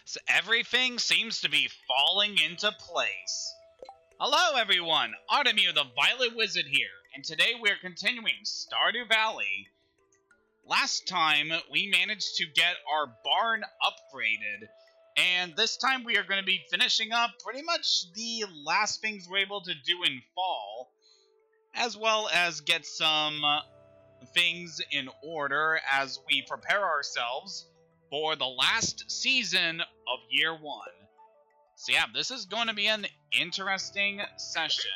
So everything seems to be falling into place. Hello everyone, Artemir the Violet Wizard here, and today we're continuing Stardew Valley. Last time, we managed to get our barn upgraded, and this time we are going to be finishing up pretty much the last things we're able to do in fall, as well as get some things in order as we prepare ourselves for the last season of Year 1. So yeah, this is going to be an interesting session.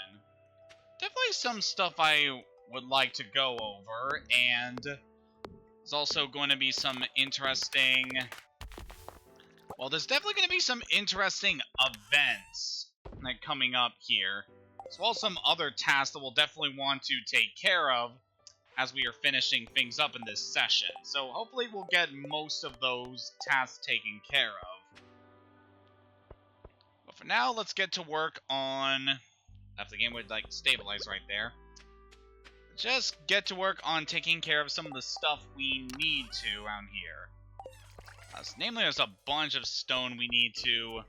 Definitely some stuff I would like to go over, and there's also going to be some interesting... Well, there's definitely going to be some interesting events coming up here, as well as some other tasks that we'll definitely want to take care of as we are finishing things up in this session. So hopefully we'll get most of those tasks taken care of. But for now, let's get to work on... If the game would, stabilize right there. Just get to work on taking care of some of the stuff we need to around here. So namely, there's a bunch of stone we need to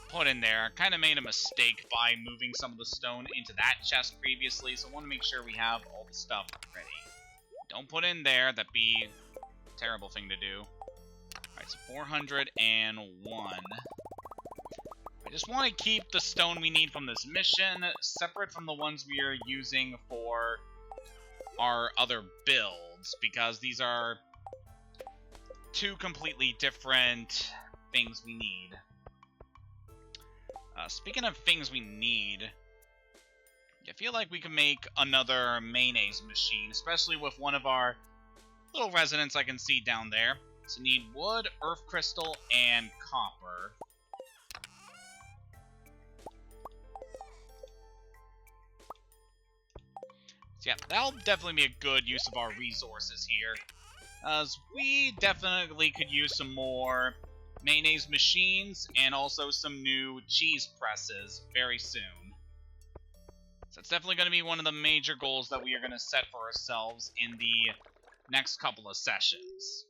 put in there. I kind of made a mistake by moving some of the stone into that chest previously, so I want to make sure we have all the stuff ready. Don't put in there, that'd be a terrible thing to do. Alright, so 401. I just want to keep the stone we need from this mission separate from the ones we are using for our other builds, because these are two completely different things we need. Speaking of things we need, I feel like we can make another mayonnaise machine, especially with one of our little residents I can see down there. So need wood, earth crystal, and copper. So yeah, that'll definitely be a good use of our resources here, as we definitely could use some more mayonnaise machines and also some new cheese presses very soon. So it's definitely going to be one of the major goals that we are going to set for ourselves in the next couple of sessions.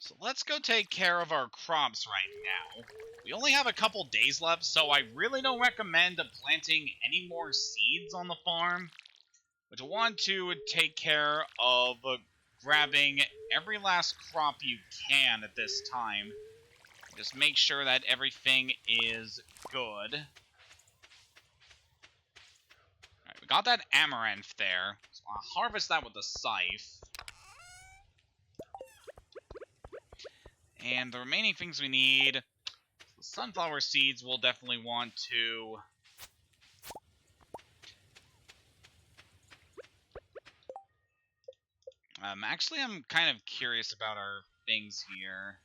So let's go take care of our crops right now. We only have a couple days left, so I really don't recommend planting any more seeds on the farm. But you want to take care of grabbing every last crop you can at this time. Just make sure that everything is good. Alright, we got that amaranth there. So I'll harvest that with a scythe. And the remaining things we need, the sunflower seeds we'll definitely want to... Actually, I'm kind of curious about our things here.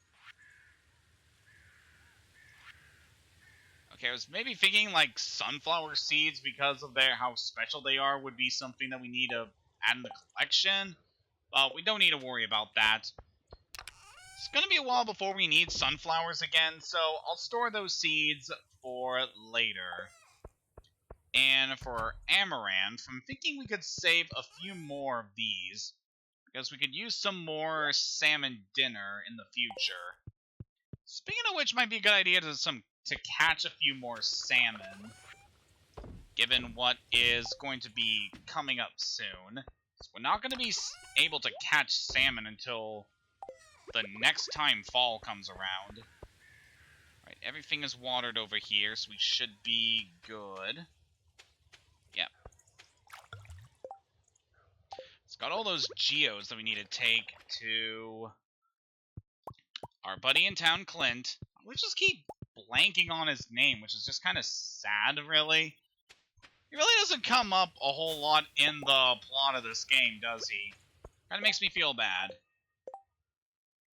Okay, I was maybe thinking, sunflower seeds, because of how special they are, would be something that we need to add in the collection. But we don't need to worry about that. It's going to be a while before we need sunflowers again, so I'll store those seeds for later. And for amaranth, I'm thinking we could save a few more of these, because we could use some more salmon dinner in the future. Speaking of which, might be a good idea to catch a few more salmon, given what is going to be coming up soon. So we're not going to be able to catch salmon until the next time fall comes around. Alright, everything is watered over here, so we should be good. Yep. It's got all those geos that we need to take to our buddy in town, Clint. We just keep blanking on his name, which is just kind of sad, really. He really doesn't come up a whole lot in the plot of this game, does he? Kind of makes me feel bad.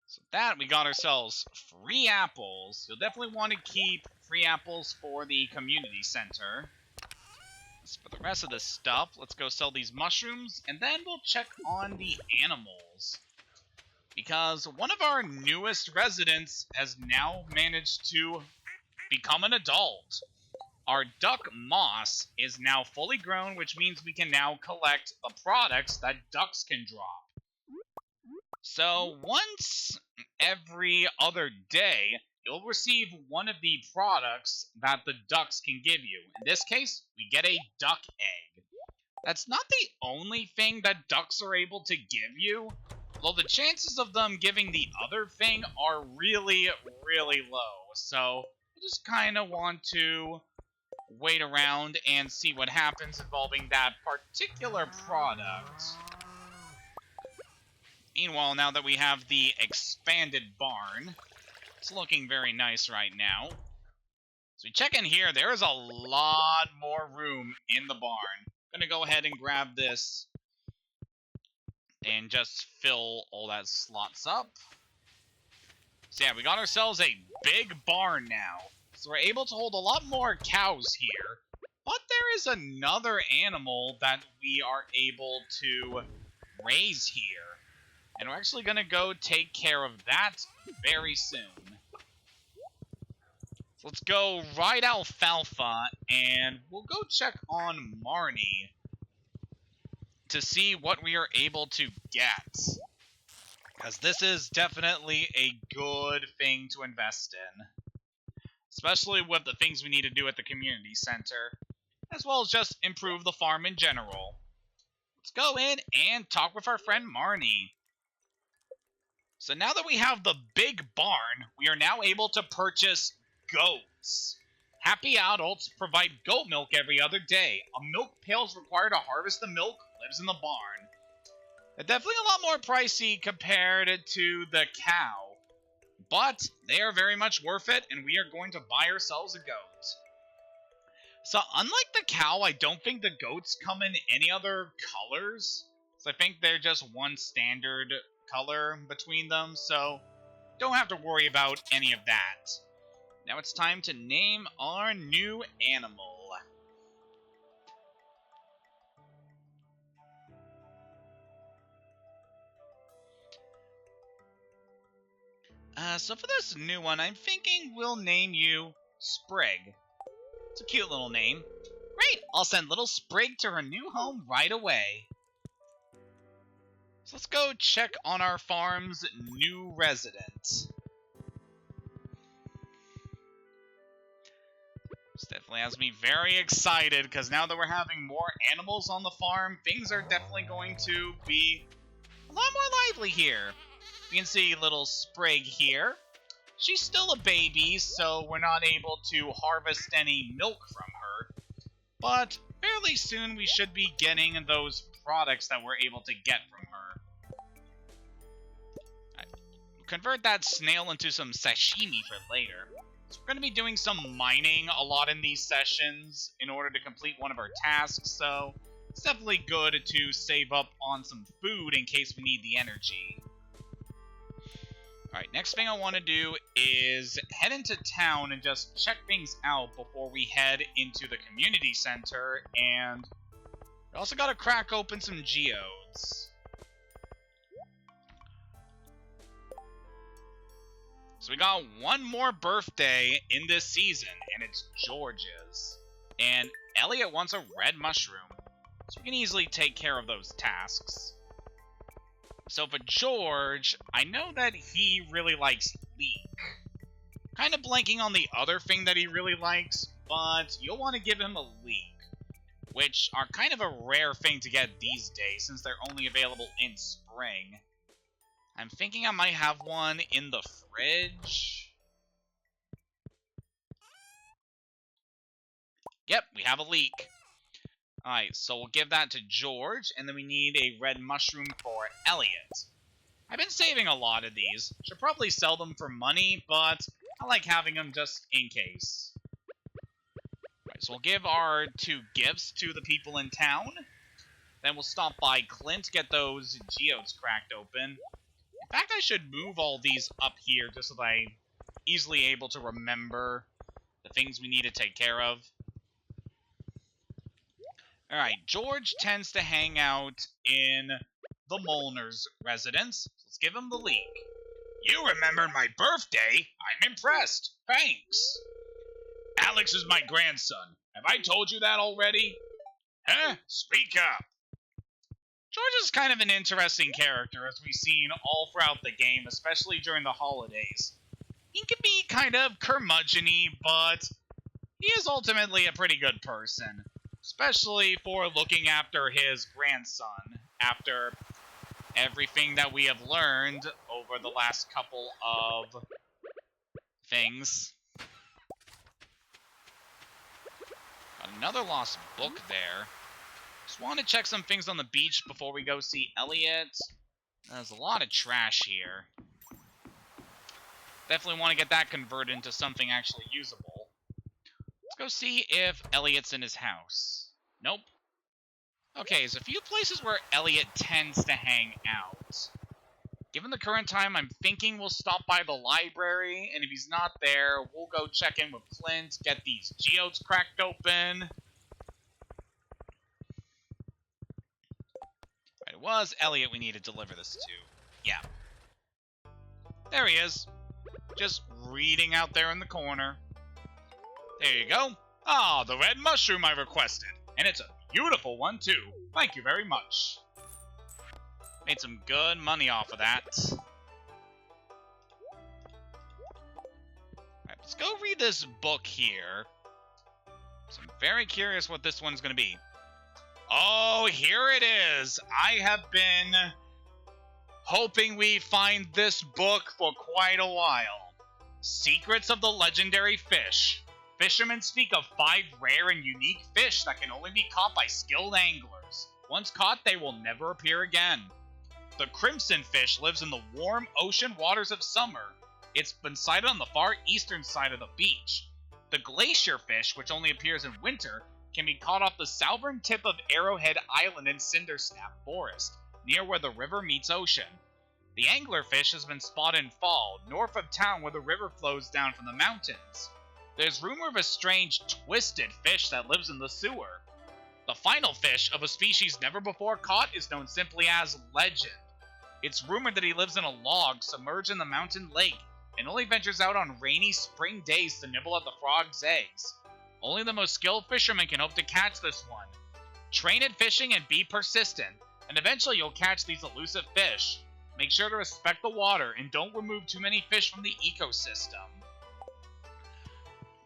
So that, we got ourselves free apples. You'll definitely want to keep free apples for the community center. As for the rest of this stuff, let's go sell these mushrooms, and then we'll check on the animals. Because one of our newest residents has now managed to become an adult. Our duck moss is now fully grown, which means we can now collect the products that ducks can drop. So once every other day, you'll receive one of the products that the ducks can give you. In this case, we get a duck egg. That's not the only thing that ducks are able to give you, though the chances of them giving the other thing are really, really low. So I just kind of want to wait around and see what happens involving that particular product. Meanwhile, now that we have the expanded barn, it's looking very nice right now. So we check in here, there is a lot more room in the barn. Gonna go ahead and grab this and just fill all that slots up. So yeah, we got ourselves a big barn now. So we're able to hold a lot more cows here. But there is another animal that we are able to raise here. And we're actually going to go take care of that very soon. So let's go ride Alfalfa, and we'll go check on Marnie to see what we are able to get. Because this is definitely a good thing to invest in. Especially with the things we need to do at the community center, as well as just improve the farm in general. Let's go in and talk with our friend Marnie. So now that we have the big barn, we are now able to purchase goats. Happy adults provide goat milk every other day. A milk pail is required to harvest the milk, lives in the barn. They're definitely a lot more pricey compared to the cow, but they are very much worth it, and we are going to buy ourselves a goat. So unlike the cow, I don't think the goats come in any other colors. So I think they're just one standard color between them, so don't have to worry about any of that. Now it's time to name our new animal. So for this new one, I'm thinking we'll name you Sprig. It's a cute little name. Great, I'll send little Sprig to her new home right away. So let's go check on our farm's new resident. This definitely has me very excited, because now that we're having more animals on the farm, things are definitely going to be a lot more lively here. You can see little Sprig here. She's still a baby, so we're not able to harvest any milk from her. But fairly soon we should be getting those products that we're able to get from her. Convert that snail into some sashimi for later. So we're going to be doing some mining a lot in these sessions in order to complete one of our tasks, so it's definitely good to save up on some food in case we need the energy. Alright, next thing I want to do is head into town and just check things out before we head into the community center, and we also got to crack open some geodes. So we got one more birthday in this season, and it's George's. And Elliot wants a red mushroom, so we can easily take care of those tasks. So for George, I know that he really likes leek. Kind of blanking on the other thing that he really likes, but you'll want to give him a leek, which are kind of a rare thing to get these days since they're only available in spring. I'm thinking I might have one in the fridge. Yep, we have a leek. Alright, so we'll give that to George, and then we need a red mushroom for Elliot. I've been saving a lot of these. Should probably sell them for money, but I like having them just in case. Alright, so we'll give our 2 gifts to the people in town. Then we'll stop by Clint, get those geodes cracked open. In fact, I should move all these up here just so that I'm easily able to remember the things we need to take care of. Alright, George tends to hang out in the Molnar's residence. So let's give him the leek. You remembered my birthday? I'm impressed. Thanks. Alex is my grandson. Have I told you that already? Huh? Speak up. George is kind of an interesting character, as we've seen all throughout the game, especially during the holidays. He can be kind of curmudgeon-y, but he is ultimately a pretty good person, especially for looking after his grandson, after everything that we have learned over the last couple of things. Got another lost book there. Just want to check some things on the beach before we go see Elliot. There's a lot of trash here. Definitely want to get that converted into something actually usable. Let's go see if Elliot's in his house. Nope. Okay, there's a few places where Elliot tends to hang out. Given the current time, I'm thinking we'll stop by the library, and if he's not there, we'll go check in with Clint, get these geodes cracked open. Right, it was Elliot we need to deliver this to. Yeah. There he is. Just reading out there in the corner. There you go. Ah, the red mushroom I requested. And it's a beautiful one, too. Thank you very much. Made some good money off of that. Alright, let's go read this book here. So I'm very curious what this one's going to be. Oh, here it is. I have been hoping we find this book for quite a while. Secrets of the Legendary Fish. Fishermen speak of 5 rare and unique fish that can only be caught by skilled anglers. Once caught, they will never appear again. The crimson fish lives in the warm ocean waters of summer. It's been sighted on the far eastern side of the beach. The glacier fish, which only appears in winter, can be caught off the southern tip of Arrowhead Island in Cindersnap Forest, near where the river meets ocean. The anglerfish has been spotted in fall, north of town where the river flows down from the mountains. There's rumor of a strange, twisted fish that lives in the sewer. The final fish, of a species never before caught, is known simply as Legend. It's rumored that he lives in a log submerged in the mountain lake, and only ventures out on rainy spring days to nibble at the frog's eggs. Only the most skilled fishermen can hope to catch this one. Train at fishing and be persistent, and eventually you'll catch these elusive fish. Make sure to respect the water, and don't remove too many fish from the ecosystem.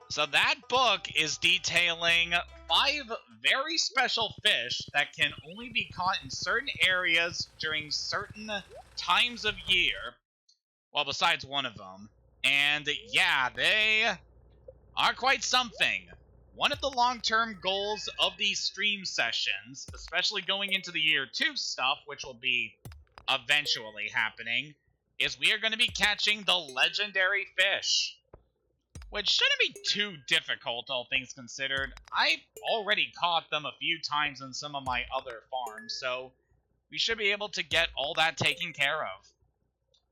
So that book is detailing 5 very special fish that can only be caught in certain areas during certain times of year. Well, besides one of them. And yeah, they are quite something. One of the long-term goals of these stream sessions, especially going into the year 2 stuff, which will be eventually happening, is we are going to be catching the legendary fish. Which shouldn't be too difficult, all things considered. I've already caught them a few times in some of my other farms, so we should be able to get all that taken care of.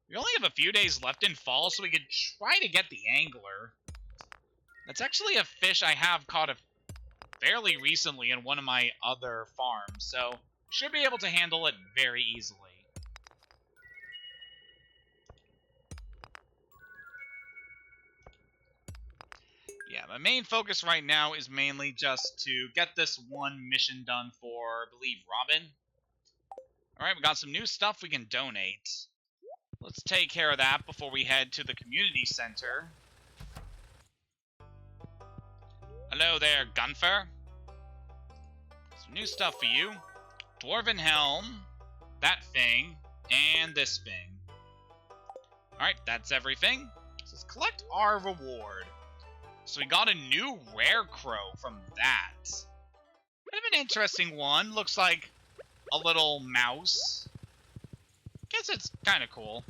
We only have a few days left in fall, so we could try to get the angler. That's actually a fish I have caught fairly recently in one of my other farms, so should be able to handle it very easily. Yeah, my main focus right now is mainly just to get this one mission done for, I believe, Robin. Alright, we got some new stuff we can donate. Let's take care of that before we head to the community center. Hello there, Gunfer. Some new stuff for you. Dwarven Helm, that thing, and this thing. Alright, that's everything. Let's collect our reward. So we got a new rare crow from that. Kind of an interesting one. Looks like a little mouse. Guess it's kind of cool.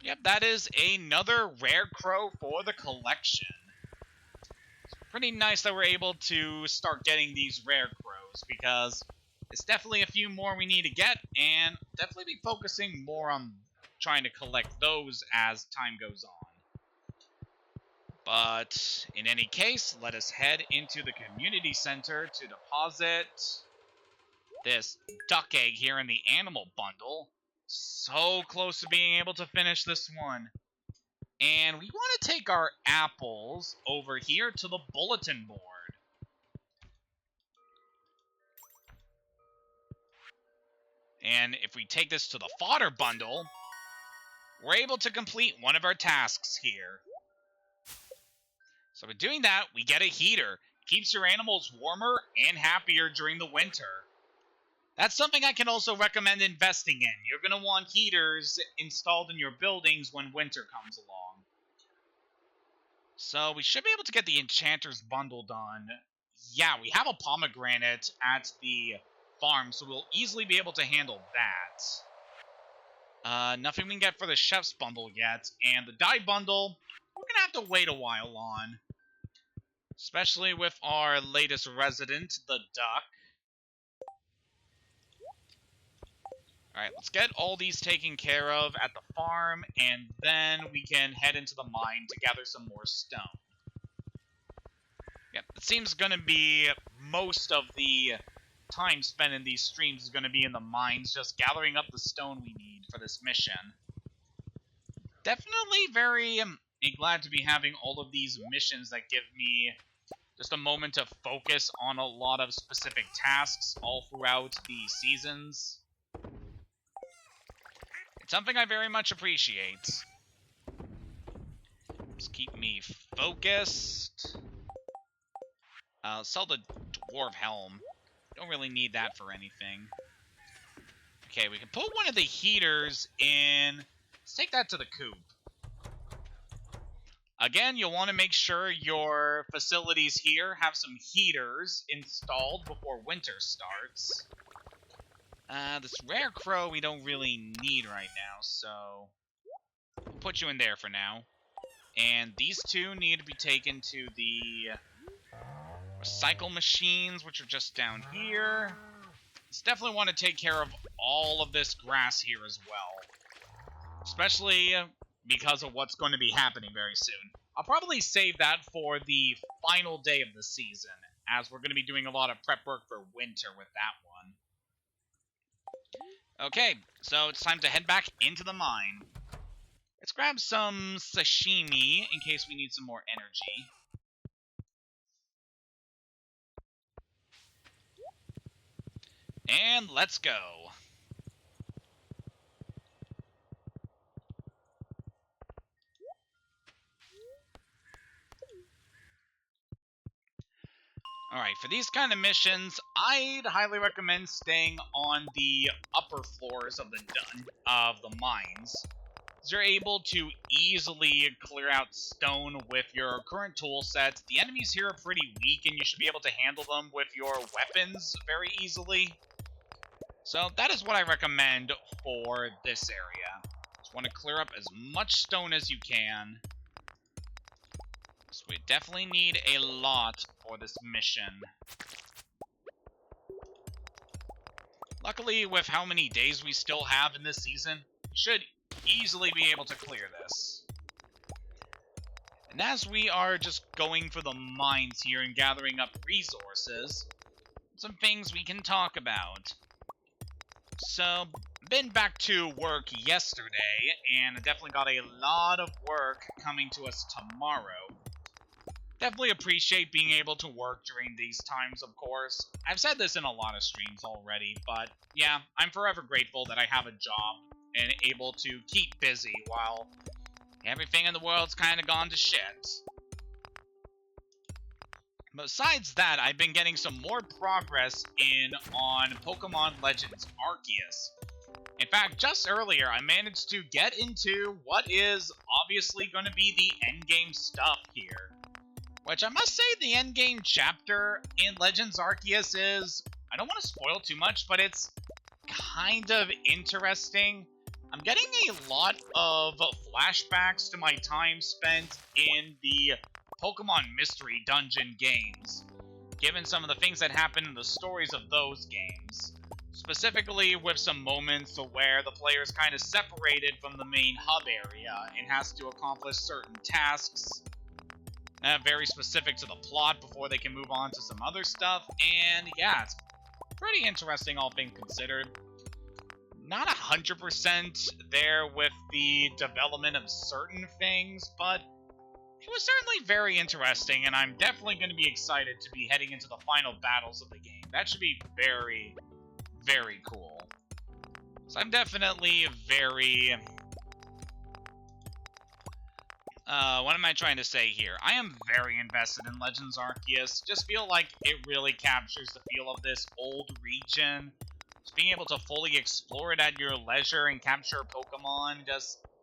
Yep, that is another rare crow for the collection. It's pretty nice that we're able to start getting these rare crows, because it's definitely a few more we need to get, and definitely be focusing more on trying to collect those as time goes on. But in any case, let us head into the community center to deposit this duck egg here in the animal bundle. So close to being able to finish this one. And we want to take our apples over here to the bulletin board. And if we take this to the fodder bundle, we're able to complete one of our tasks here. So by doing that, we get a heater. Keeps your animals warmer and happier during the winter. That's something I can also recommend investing in. You're going to want heaters installed in your buildings when winter comes along. So we should be able to get the Enchanter's bundle done. Yeah, we have a pomegranate at the farm, so we'll easily be able to handle that. Nothing we can get for the Chef's bundle yet. And the dye bundle, we're going to have to wait a while on. Especially with our latest resident, the duck. Alright, let's get all these taken care of at the farm, and then we can head into the mine to gather some more stone. Yep, it seems going to be most of the time spent in these streams is going to be in the mines, just gathering up the stone we need for this mission. Definitely very glad to be having all of these missions that give me just a moment to focus on a lot of specific tasks all throughout the seasons. It's something I very much appreciate. Just keep me focused. Sell the dwarf helm. Don't really need that for anything. Okay, we can put one of the heaters in. Let's take that to the coop. Again, you'll want to make sure your facilities here have some heaters installed before winter starts. This rare crow we don't really need right now, so we'll put you in there for now. And these two need to be taken to the recycle machines, which are just down here. Let's definitely want to take care of all of this grass here as well. Especially because of what's going to be happening very soon. I'll probably save that for the final day of the season, as we're going to be doing a lot of prep work for winter with that one. Okay, so it's time to head back into the mine. Let's grab some sashimi in case we need some more energy. And let's go. Alright, for these kind of missions, I'd highly recommend staying on the upper floors of the mines. You're able to easily clear out stone with your current tool set. The enemies here are pretty weak, and you should be able to handle them with your weapons very easily. So that is what I recommend for this area. Just want to clear up as much stone as you can. So we definitely need a lot for this mission. Luckily, with how many days we still have in this season, we should easily be able to clear this. And as we are just going for the mines here and gathering up resources, some things we can talk about. So, been back to work yesterday, and I definitely got a lot of work coming to us tomorrow. Definitely appreciate being able to work during these times, of course. I've said this in a lot of streams already, but yeah, I'm forever grateful that I have a job and able to keep busy while everything in the world's kind of gone to shit. Besides that, I've been getting some more progress on Pokemon Legends Arceus. In fact, just earlier, I managed to get into what is obviously going to be the endgame stuff here. Which I must say the endgame chapter in Legends Arceus is, I don't want to spoil too much, but it's kind of interesting. I'm getting a lot of flashbacks to my time spent in the Pokemon Mystery Dungeon games, given some of the things that happened in the stories of those games. Specifically with some moments where the player is kind of separated from the main hub area and has to accomplish certain tasks very specific to the plot before they can move on to some other stuff. And yeah, it's pretty interesting all things considered. Not 100% there with the development of certain things, but it was certainly very interesting, and I'm definitely going to be excited to be heading into the final battles of the game. That should be very, very cool. So I'm definitely very... what am I trying to say here? I am very invested in Legends Arceus. Just feel like it really captures the feel of this old region. Just being able to fully explore it at your leisure and capture Pokemon,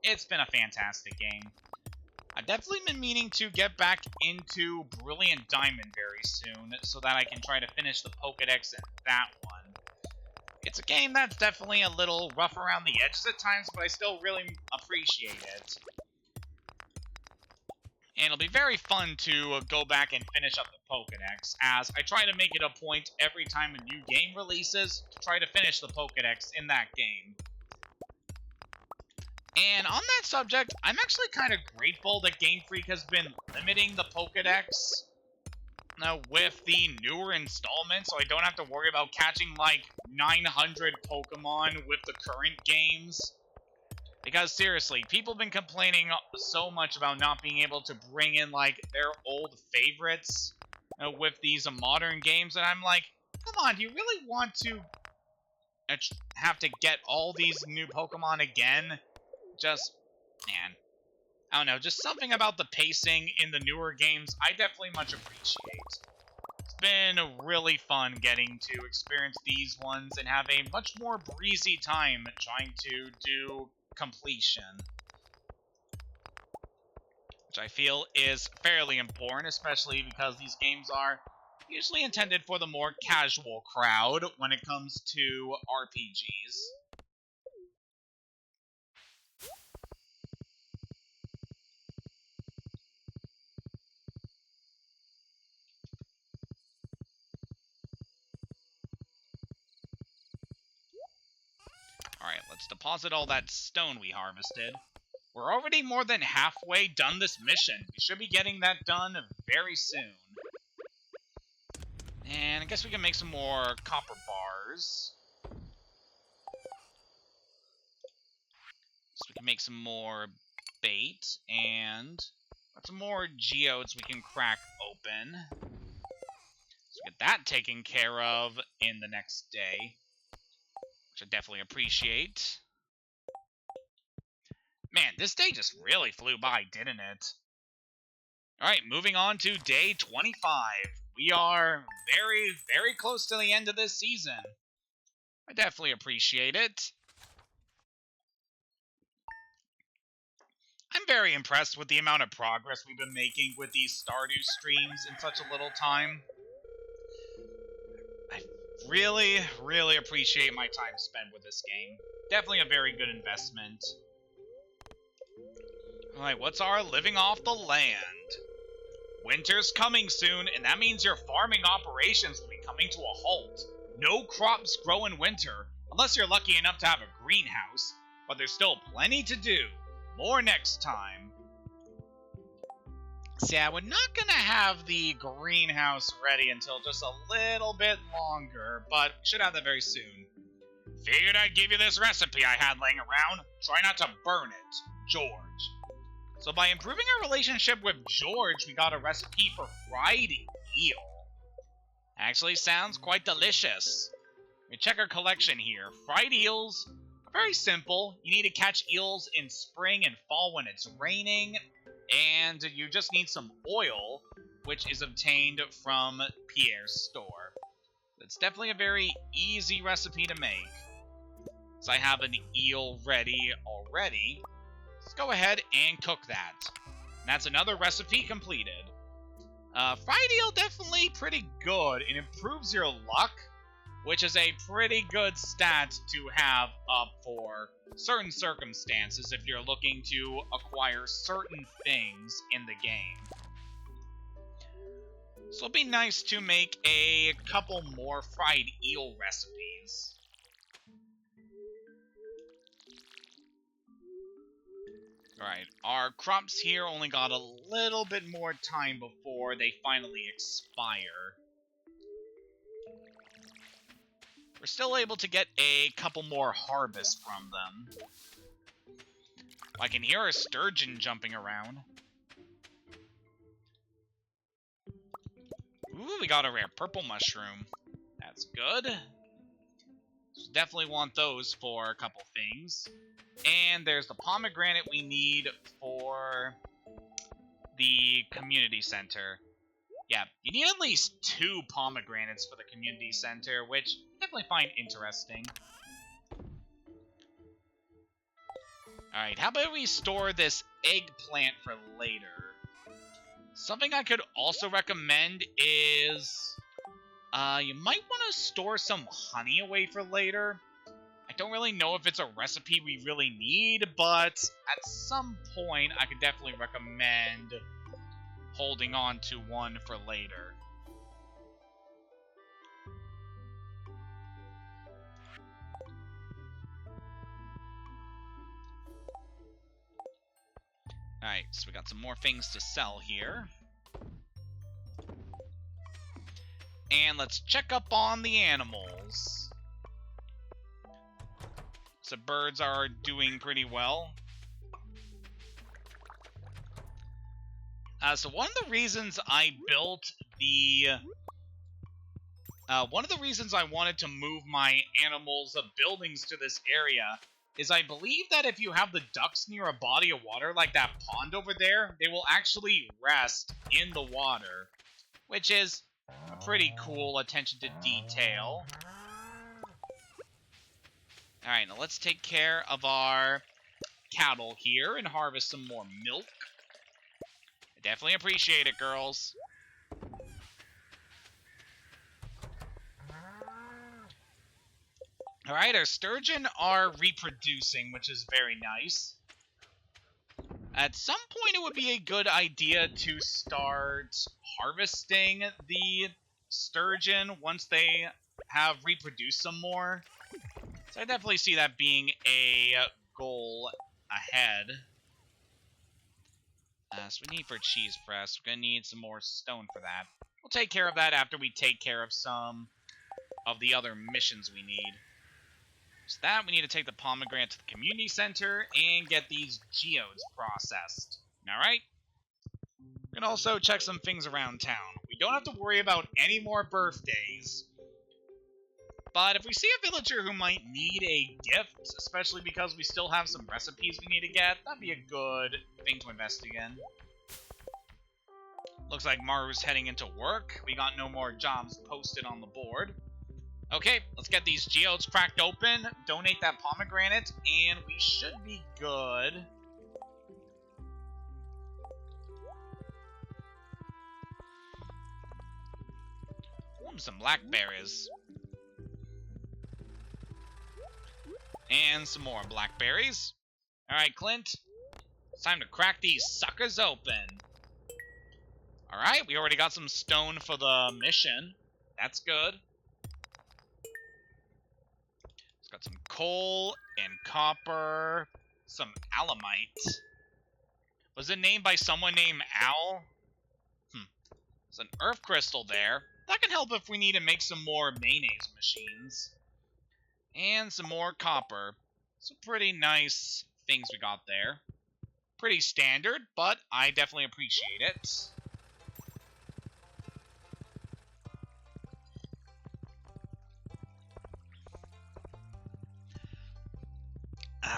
it's been a fantastic game. I've definitely been meaning to get back into Brilliant Diamond very soon, so that I can try to finish the Pokedex in that one. It's a game that's definitely a little rough around the edges at times, but I still really appreciate it. And it'll be very fun to go back and finish up the Pokedex, as I try to make it a point every time a new game releases to try to finish the Pokedex in that game. And on that subject, I'm actually kind of grateful that Game Freak has been limiting the Pokedex with the newer installments, so I don't have to worry about catching like 900 Pokemon with the current games. Because seriously, people have been complaining so much about not being able to bring in like their old favorites with these modern games, and I'm like, come on, do you really want to have to get all these new Pokemon again? Just, man, I don't know, just something about the pacing in the newer games I definitely much appreciate. It's been really fun getting to experience these ones and have a much more breezy time trying to do completion, which I feel is fairly important, especially because these games are usually intended for the more casual crowd when it comes to RPGs. Alright, let's deposit all that stone we harvested. We're already more than halfway done this mission. We should be getting that done very soon. And I guess we can make some more copper bars. So we can make some more bait and some more geodes we can crack open. So get that taken care of in the next day, which I definitely appreciate. Man, this day just really flew by, didn't it? Alright, moving on to day 25. We are very, very close to the end of this season. I definitely appreciate it. I'm very impressed with the amount of progress we've been making with these Stardew streams in such a little time. I really, really appreciate my time spent with this game. Definitely a very good investment. Alright, what's our living off the land? Winter's coming soon, and that means your farming operations will be coming to a halt. No crops grow in winter, unless you're lucky enough to have a greenhouse, but there's still plenty to do. More next time. See, we're not gonna have the greenhouse ready until just a little bit longer, but we should have that very soon. Figured I'd give you this recipe I had laying around. Try not to burn it. George. So by improving our relationship with George, we got a recipe for fried eel. Actually sounds quite delicious. We check our collection here. Fried eels are very simple. You need to catch eels in spring and fall when it's raining, and you just need some oil, which is obtained from Pierre's store. It's definitely a very easy recipe to make. So I have an eel ready already. Let's go ahead and cook that. And that's another recipe completed. Fried eel definitely pretty good. It improves your luck, which is a pretty good stat to have up for certain circumstances if you're looking to acquire certain things in the game. So it'll be nice to make a couple more fried eel recipes. Alright, our crops here only got a little bit more time before they finally expire. We're still able to get a couple more harvests from them. I can hear a sturgeon jumping around. Ooh, we got a rare purple mushroom. That's good. So definitely want those for a couple things. And there's the pomegranate we need for the community center. Yeah, you need at least 2 pomegranates for the community center, which I definitely find interesting. Alright, how about we store this eggplant for later? Something I could also recommend is... you might want to store some honey away for later. I don't really know if it's a recipe we really need, but at some point I could definitely recommend holding on to one for later. Alright, so we got some more things to sell here. And let's check up on the animals. So birds are doing pretty well. So one of the reasons I built the... one of the reasons I wanted to move my animals' buildings to this area is I believe that if you have the ducks near a body of water, like that pond over there, they will actually rest in the water, which is a pretty cool attention to detail. Alright, now let's take care of our cattle here and harvest some more milk. I definitely appreciate it, girls. Alright, our sturgeon are reproducing, which is very nice. At some point, it would be a good idea to start harvesting the sturgeon once they have reproduced some more. So I definitely see that being a goal ahead. So we need for cheese press. We're going to need some more stone for that. We'll take care of that after we take care of some of the other missions we need. So that, we need to take the pomegranate to the community center and get these geodes processed. Alright? We can also check some things around town. We don't have to worry about any more birthdays. But if we see a villager who might need a gift, especially because we still have some recipes we need to get, that'd be a good thing to invest in. Looks like Maru's heading into work. We got no more jobs posted on the board. Okay, let's get these geodes cracked open, donate that pomegranate, and we should be good. Some blackberries. And some more blackberries. Alright, Clint. It's time to crack these suckers open. Alright, we already got some stone for the mission. That's good. It's got some coal and copper. Some alamite. Was it named by someone named Al? There's an earth crystal there. That can help if we need to make some more mayonnaise machines. And some more copper. Some pretty nice things we got there. Pretty standard, but I definitely appreciate it.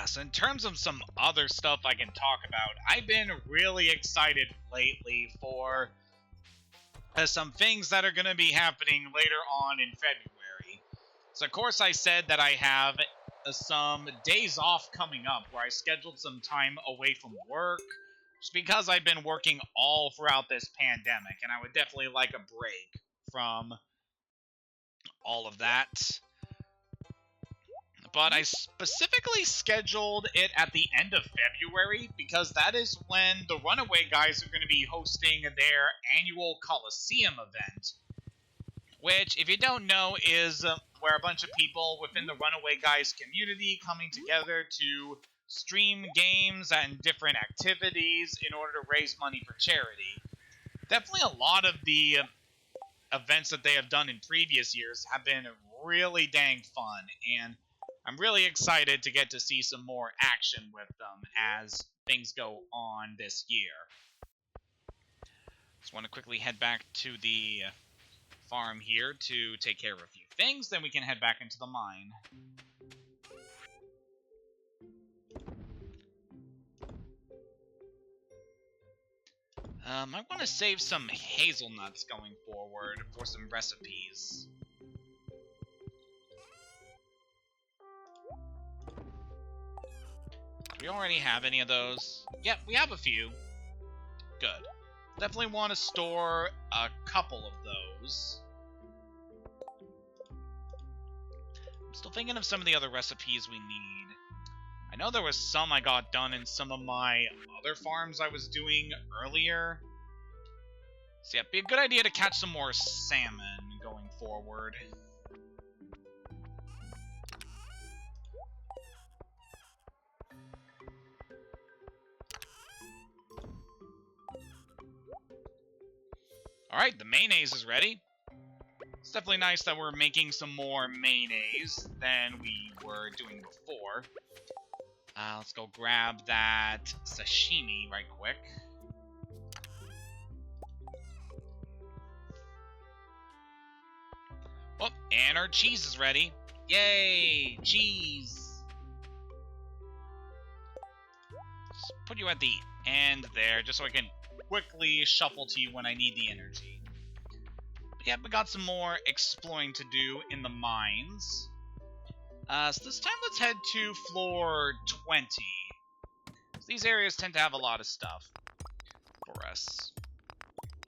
So in terms of some other stuff I can talk about, I've been really excited lately for some things that are going to be happening later on in February. So of course I said that I have some days off coming up where I scheduled some time away from work, just because I've been working all throughout this pandemic, and I would definitely like a break from all of that. But I specifically scheduled it at the end of February because that is when the Runaway guys are going to be hosting their annual Coliseum event, which, if you don't know, is where a bunch of people within the Runaway guys community coming together to stream games and different activities in order to raise money for charity. Definitely a lot of the events that they have done in previous years have been really dang fun, and I'm really excited to get to see some more action with them as things go on this year. Just want to quickly head back to the farm here to take care of a few things, then we can head back into the mine. I want to save some hazelnuts going forward for some recipes. Do we already have any of those? Yep, we have a few. Good. Definitely want to store a couple of those. I'm still thinking of some of the other recipes we need. I know there was some I got done in some of my other farms I was doing earlier. So yeah, it'd be a good idea to catch some more salmon going forward. Alright, the mayonnaise is ready. It's definitely nice that we're making some more mayonnaise than we were doing before. Let's go grab that sashimi right quick. Oh, and our cheese is ready. Yay, cheese! Just put you at the end there, just so I can quickly shuffle to you when I need the energy. But yeah, we got some more exploring to do in the mines. So this time let's head to floor 20. So these areas tend to have a lot of stuff for us.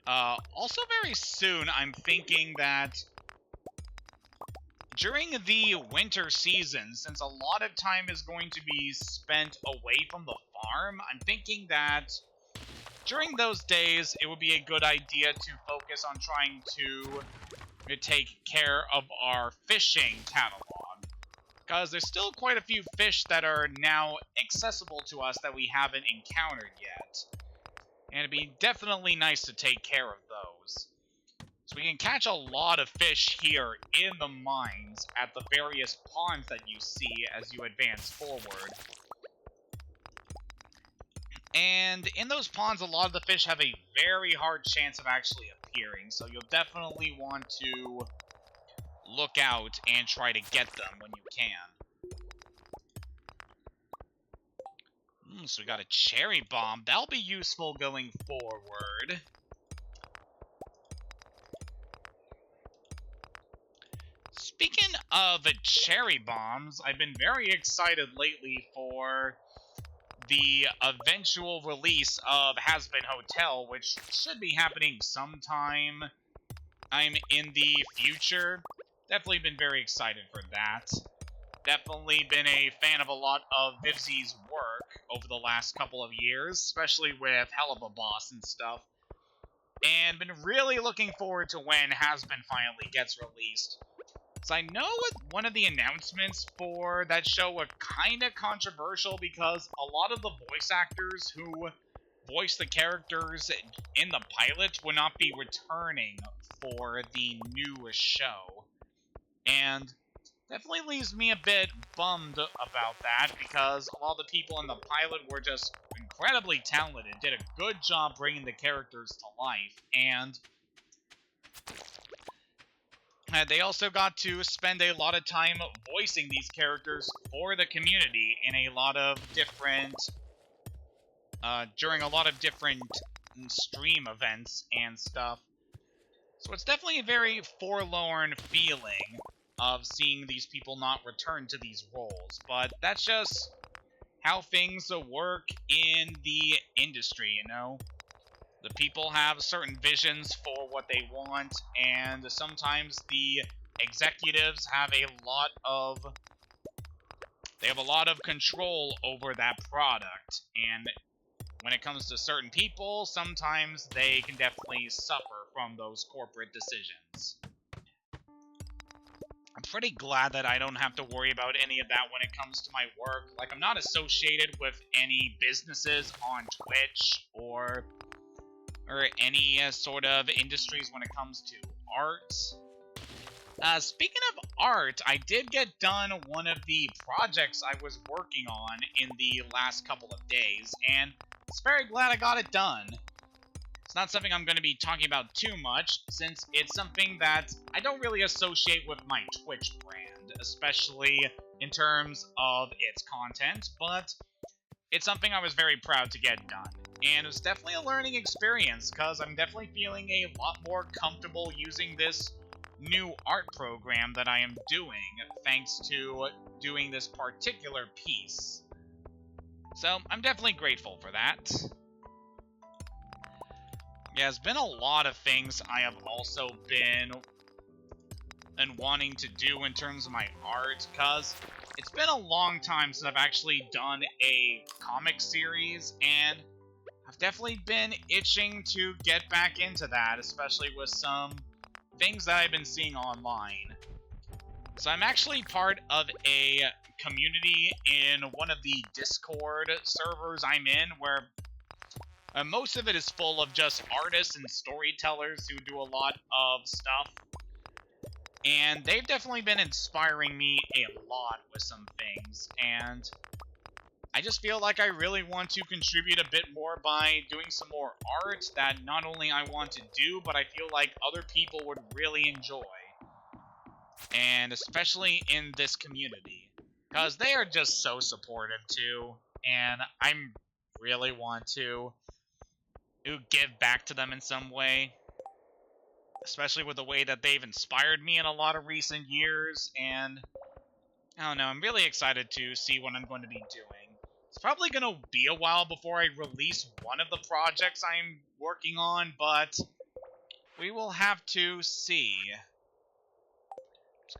Also very soon, I'm thinking that during the winter season, since a lot of time is going to be spent away from the farm, I'm thinking that during those days, it would be a good idea to focus on trying to take care of our fishing catalog. Because there's still quite a few fish that are now accessible to us that we haven't encountered yet. And it'd be definitely nice to take care of those. So we can catch a lot of fish here in the mines at the various ponds that you see as you advance forward. And in those ponds, a lot of the fish have a very hard chance of actually appearing, so you'll definitely want to look out and try to get them when you can. So we got a cherry bomb. That'll be useful going forward. Speaking of cherry bombs, I've been very excited lately for the eventual release of Has Been Hotel, which should be happening sometime in the future. Definitely been very excited for that. Definitely been a fan of a lot of Vivzi's work over the last couple of years, especially with Hell of a Boss and stuff. And been really looking forward to when Has Been finally gets released. So I know one of the announcements for that show were kind of controversial because a lot of the voice actors who voiced the characters in the pilot would not be returning for the new show. And definitely leaves me a bit bummed about that because a lot of the people in the pilot were just incredibly talented, did a good job bringing the characters to life, and they also got to spend a lot of time voicing these characters for the community in a lot of different, during a lot of different stream events and stuff. So it's definitely a very forlorn feeling of seeing these people not return to these roles, but that's just how things work in the industry, you know? The people have certain visions for what they want, and sometimes the executives have a lot of control over that product, and when it comes to certain people, sometimes they can definitely suffer from those corporate decisions. I'm pretty glad that I don't have to worry about any of that when it comes to my work. Like, I'm not associated with any businesses on Twitch or any sort of industries when it comes to art. Speaking of art, I did get done one of the projects I was working on in the last couple of days, and I'm very glad I got it done. It's not something I'm going to be talking about too much, since it's something that I don't really associate with my Twitch brand, especially in terms of its content, but it's something I was very proud to get done. And it was definitely a learning experience, because I'm definitely feeling a lot more comfortable using this new art program that I am doing, thanks to doing this particular piece. So, I'm definitely grateful for that. Yeah, there's been a lot of things I have also been wanting to do in terms of my art, because it's been a long time since I've actually done a comic series, and I've definitely been itching to get back into that, especially with some things that I've been seeing online. So I'm actually part of a community in one of the Discord servers I'm in, where most of it is full of just artists and storytellers who do a lot of stuff. And they've definitely been inspiring me a lot with some things, and I just feel like I really want to contribute a bit more by doing some more art that not only I want to do, but I feel like other people would really enjoy. And especially in this community, because they are just so supportive too, and I really want to give back to them in some way, especially with the way that they've inspired me in a lot of recent years, and I don't know, I'm really excited to see what I'm going to be doing. It's probably going to be a while before I release one of the projects I'm working on, but we will have to see.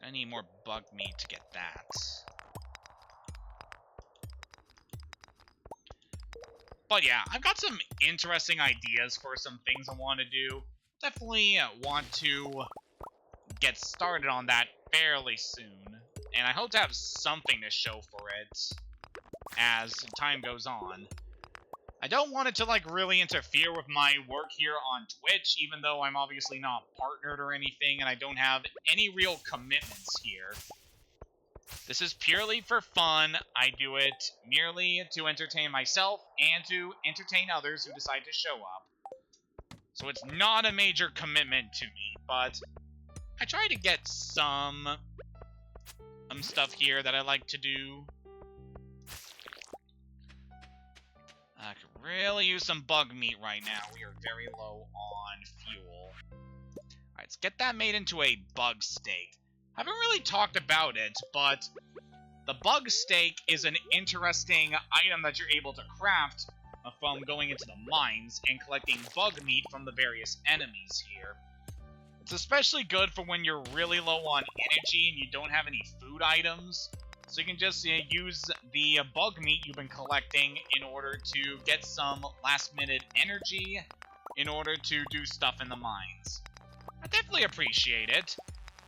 I need more bug meat to get that. But yeah, I've got some interesting ideas for some things I want to do. Definitely want to get started on that fairly soon. And I hope to have something to show for it as time goes on. I don't want it to, like, really interfere with my work here on Twitch, even though I'm obviously not partnered or anything, and I don't have any real commitments here. This is purely for fun. I do it merely to entertain myself and to entertain others who decide to show up. So it's not a major commitment to me, but I try to get some stuff here that I like to do. I could really use some bug meat right now. We are very low on fuel. Alright, let's get that made into a bug steak. I haven't really talked about it, but the bug steak is an interesting item that you're able to craft from going into the mines and collecting bug meat from the various enemies here. It's especially good for when you're really low on energy and you don't have any food items. So you can just use the bug meat you've been collecting in order to get some last-minute energy in order to do stuff in the mines. I definitely appreciate it.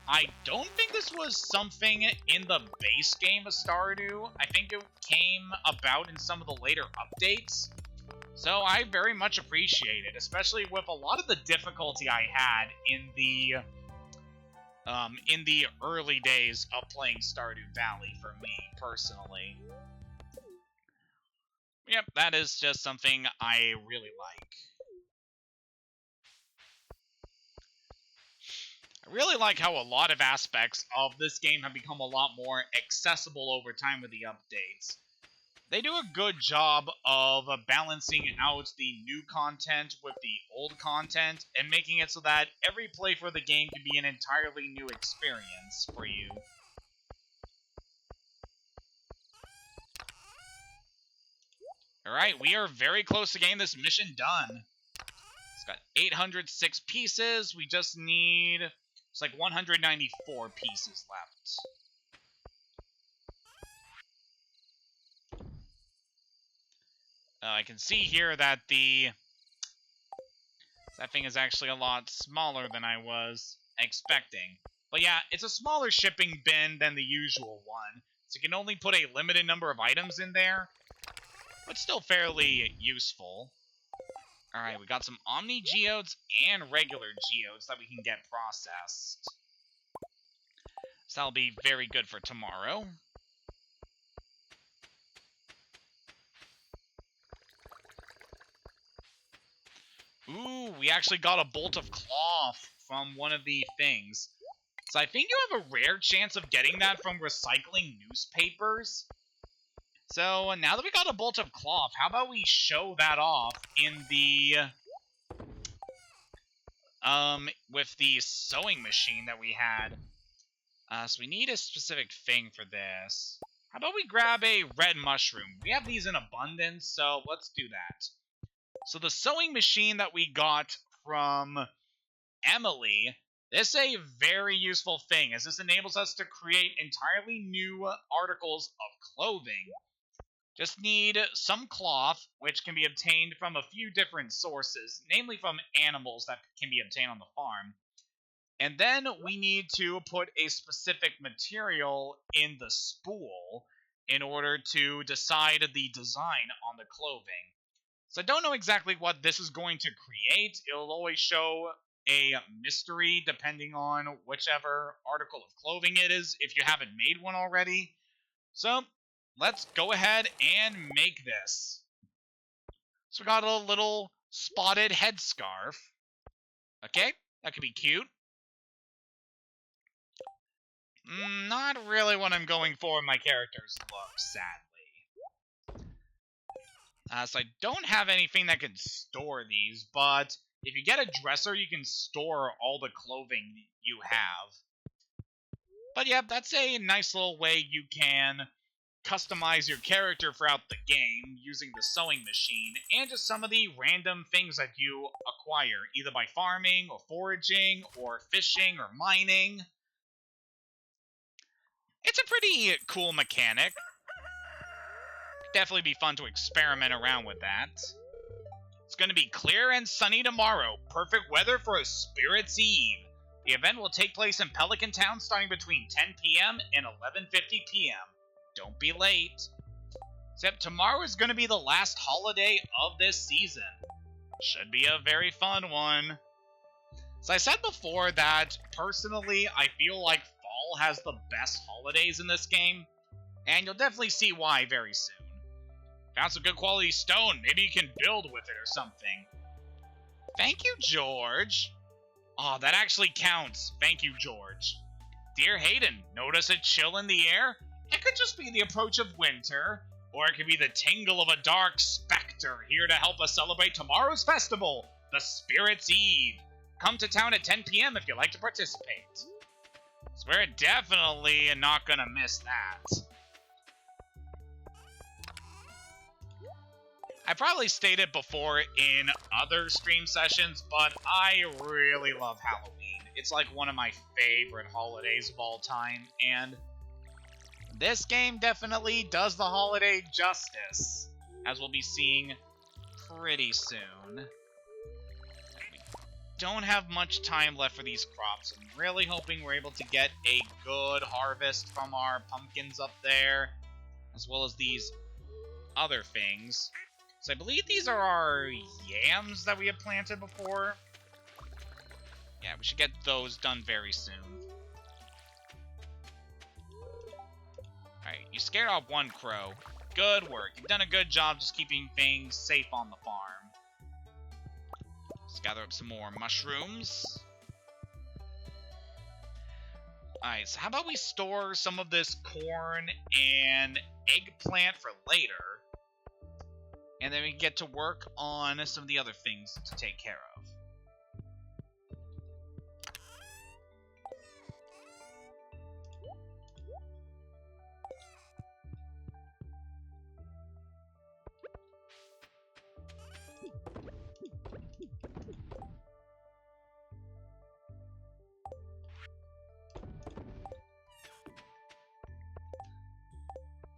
I don't think this was something in the base game of Stardew. I think it came about in some of the later updates. So I very much appreciate it, especially with a lot of the difficulty I had in the early days of playing Stardew Valley for me, personally. Yep, that is just something I really like. I really like how a lot of aspects of this game have become a lot more accessible over time with the updates. They do a good job of balancing out the new content with the old content and making it so that every playthrough of the game can be an entirely new experience for you. Alright, we are very close to getting this mission done. It's got 806 pieces. We just need... it's like 194 pieces left. I can see here that that thing is actually a lot smaller than I was expecting. But yeah, it's a smaller shipping bin than the usual one, so you can only put a limited number of items in there, but still fairly useful. Alright, we got some Omni Geodes and regular Geodes that we can get processed. So that'll be very good for tomorrow. Ooh, we actually got a bolt of cloth from one of the things. So I think you have a rare chance of getting that from recycling newspapers. So now that we got a bolt of cloth, how about we show that off in the with the sewing machine that we had. So we need a specific thing for this. How about we grab a red mushroom? We have these in abundance, so let's do that. So the sewing machine that we got from Emily, this is a very useful thing, as this enables us to create entirely new articles of clothing. Just need some cloth, which can be obtained from a few different sources, namely from animals that can be obtained on the farm. And then we need to put a specific material in the spool in order to decide the design on the clothing. So I don't know exactly what this is going to create. It'll always show a mystery depending on whichever article of clothing it is, if you haven't made one already. So let's go ahead and make this. So we got a little spotted headscarf. Okay, that could be cute. Not really what I'm going for in my character's look, sadly. So I don't have anything that can store these, but if you get a dresser, you can store all the clothing you have. But yeah, that's a nice little way you can customize your character throughout the game using the sewing machine and just some of the random things that you acquire, either by farming or foraging or fishing or mining. It's a pretty cool mechanic. Definitely be fun to experiment around with that. It's going to be clear and sunny tomorrow. Perfect weather for a Spirit's Eve. The event will take place in Pelican Town starting between 10 p.m. and 11:50 p.m. Don't be late. Except tomorrow is going to be the last holiday of this season. Should be a very fun one. So I said before that, personally, I feel like fall has the best holidays in this game. And you'll definitely see why very soon. Found some good quality stone. Maybe you can build with it or something. Thank you, George. Oh, that actually counts. Thank you, George. Dear Hayden, notice a chill in the air? It could just be the approach of winter, or it could be the tingle of a dark specter here to help us celebrate tomorrow's festival, the Spirit's Eve. Come to town at 10 p.m. if you'd like to participate. So we're definitely not gonna miss that. I probably stated before in other stream sessions, but I really love Halloween. It's like one of my favorite holidays of all time, and this game definitely does the holiday justice, as we'll be seeing pretty soon. We don't have much time left for these crops. I'm really hoping we're able to get a good harvest from our pumpkins up there, as well as these other things. So I believe these are our yams that we have planted before. Yeah, we should get those done very soon. Alright, you scared off one crow. Good work. You've done a good job just keeping things safe on the farm. Let's gather up some more mushrooms. Alright, so how about we store some of this corn and eggplant for later? And then we can get to work on some of the other things to take care of.